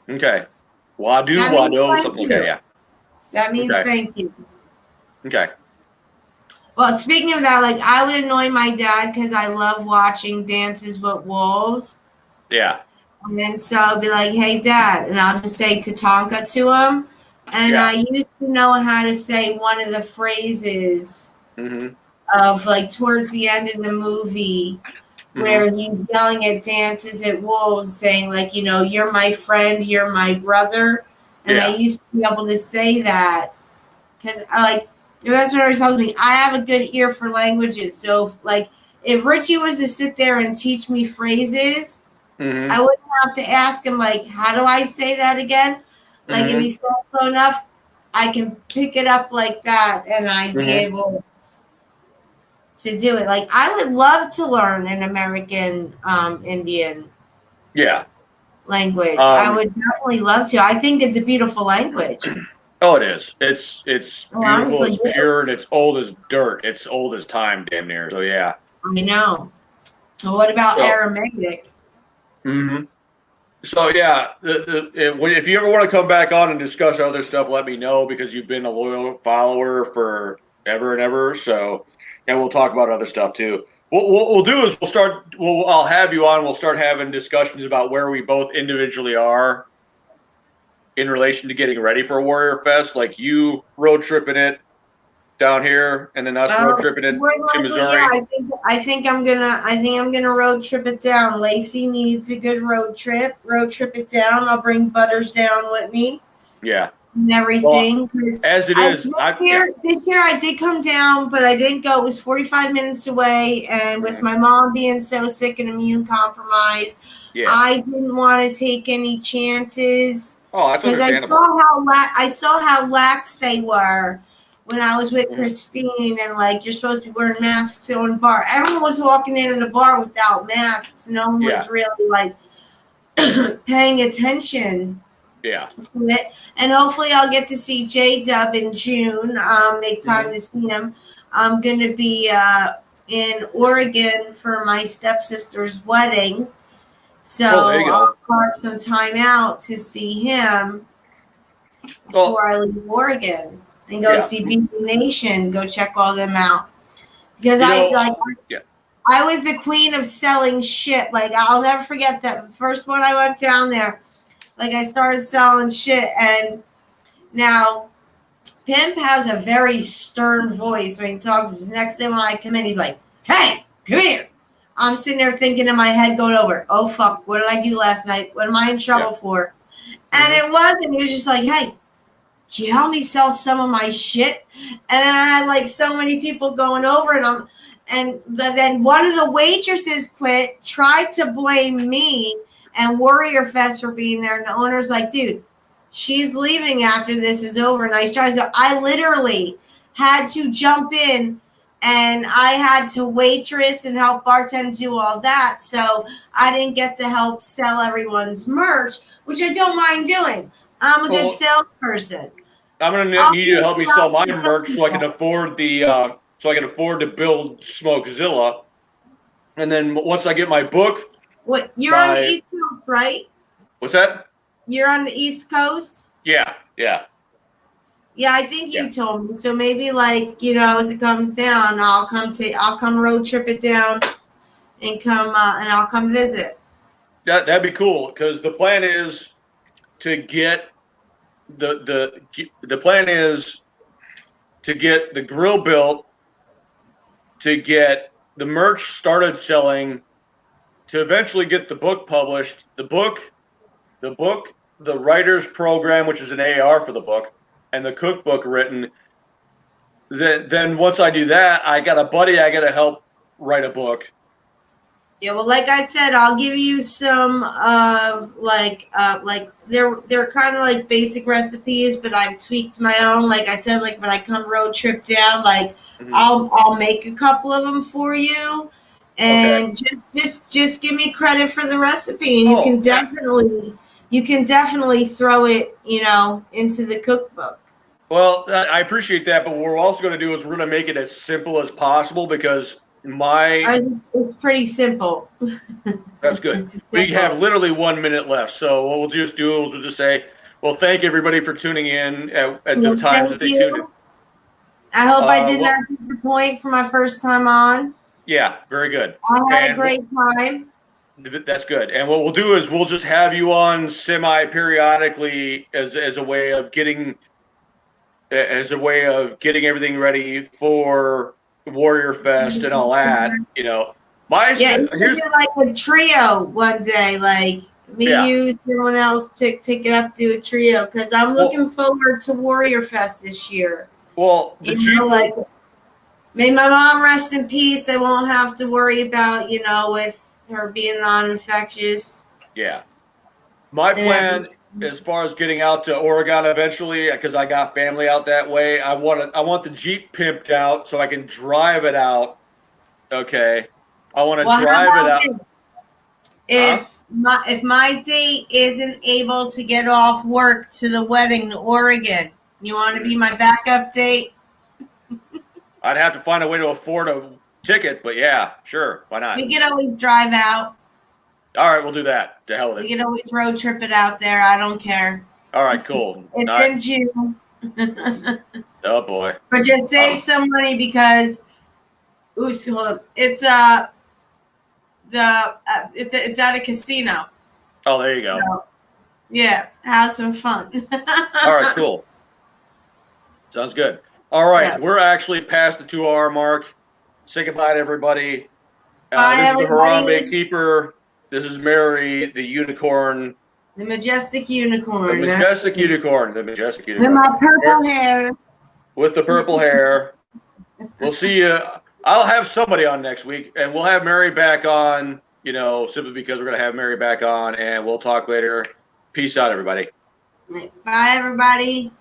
Okay, Wadu, something like that. Yeah. That means Okay. thank you. Okay. Well, speaking of that, like I would annoy my dad because I love watching Dances with Wolves. Yeah. And then so I'll be like, hey, Dad. And I'll just say Tatanka to him. And Yeah. I used to know how to say one of the phrases Mm-hmm. of like towards the end of the movie where he's yelling at Dances at Wolves, saying, like, you know, you're my friend, you're my brother. And I used to be able to say that because like the restaurant always tells me I have a good ear for languages. So if Richie was to sit there and teach me phrases, Mm-hmm. I wouldn't have to ask him like, how do I say that again? Like if he said slow enough, I can pick it up like that and I'd be able to do it. Like I would love to learn an American Indian language. I would definitely love to. I think it's a beautiful language. Oh, it is. It's beautiful. Honestly, It's pure, and it's old as dirt. It's old as time, damn near. So yeah. I know. So what about Aramaic? Mm-hmm. So yeah, if you ever want to come back on and discuss other stuff, let me know because you've been a loyal follower for ever and ever. So, and we'll talk about other stuff too. What we'll do is I'll have you on. We'll start having discussions about where we both individually are in relation to getting ready for Warrior Fest. Like you road tripping it down here, and then us road tripping it to Missouri. Yeah, I think I'm gonna road trip it down. Lacey needs a good road trip. Road trip it down. I'll bring Butters down with me. Yeah. And everything. Well, as it is, this year I did come down, but I didn't go. It was 45 minutes away, and with my mom being so sick and immune compromised, I didn't want to take any chances. Oh, that's understandable. I saw how lax they were when I was with Christine, and like you're supposed to be wearing masks on the bar. Everyone was walking in the bar without masks. No one was really like paying attention. Yeah. To it. And hopefully I'll get to see J-Dub in June. Make time to see him. I'm gonna be in Oregon for my stepsister's wedding. So I'll carve some time out to see him before I leave Oregon and go see BB Nation, go check all them out. Because I was the queen of selling shit. Like I'll never forget that first one I went down there. Like I started selling shit, and now Pimp has a very stern voice when he talks. The next day when I come in, he's like, "Hey, come here." I'm sitting there thinking in my head, going over, "Oh fuck, what did I do last night? What am I in trouble for?" And it wasn't. He was just like, "Hey, can you help me sell some of my shit?" And then I had like so many people going over, and then one of the waitresses quit, tried to blame me and Warrior Fest for being there, and the owner's like, "Dude, she's leaving after this is over." Nice try. So I literally had to jump in, and I had to waitress and help bartend, do all that. So I didn't get to help sell everyone's merch, which I don't mind doing. I'm a good salesperson. I'm gonna need you to help me sell my merch so I can afford to build Smokezilla. And then once I get my book, you're on the East Coast, right? What's that? You're on the East Coast? Yeah. Yeah, I think you told me. So maybe like, you know, as it comes down, I'll come road trip it down and I'll come visit. That'd be cool because the plan is to get the plan is to get the grill built, to get the merch started selling, to eventually get the book published. The writer's program, which is an AR for the book, and the cookbook written. Then once I do that, I got a buddy I got to help write a book. Yeah, well, like I said, I'll give you some of like they're kind of like basic recipes, but I've tweaked my own. Like I said, like when I come road trip down, like I'll make a couple of them for you, and just give me credit for the recipe, and you can definitely throw it, you know, into the cookbook. Well, I appreciate that, but what we're also going to do is we're going to make it as simple as possible because it's pretty simple. That's good. We have literally 1 minute left, so what we'll just do is we'll just say Well, thank everybody for tuning in at the Well, times that thank they tuned in. you. I hope I did well- not disappoint for my first time on. Yeah, very good. I had a And great time. that's good. And what we'll do is we'll just have you on semi-periodically as a way of getting everything ready for Warrior Fest and all that. You know, Yeah, here's do like a trio one day, like me, Yeah. you, someone else pick it up, do a trio, because I'm looking forward to Warrior Fest this year. well the Jeep. Like, may my mom rest in peace. I won't have to worry about, with her being non-infectious. Yeah. My plan, as far as getting out to Oregon eventually, because I got family out that way, I want the Jeep pimped out so I can drive it out. Okay. I want to drive it out. If my date isn't able to get off work to the wedding to Oregon, you want to be my backup date? I'd have to find a way to afford a ticket, but yeah, sure. Why not? We can always drive out. All right, we'll do that. To hell with it. We can always road trip it out there. I don't care. All right, cool. It's in June. Oh boy. But just save some money because hold on. It's it's at a casino. Oh, there you go. So, yeah, have some fun. All right, cool. Sounds good. All right, we're actually past the 2-hour mark. Say goodbye to everybody. Bye, this everybody. is the Harambe Keeper. This is Mary, the unicorn. The majestic unicorn. The majestic unicorn. The majestic unicorn. With my purple hair. With the purple hair. We'll see you. I'll have somebody on next week, and we'll have Mary back on, simply because we're going to have Mary back on, and we'll talk later. Peace out, everybody. Bye, everybody.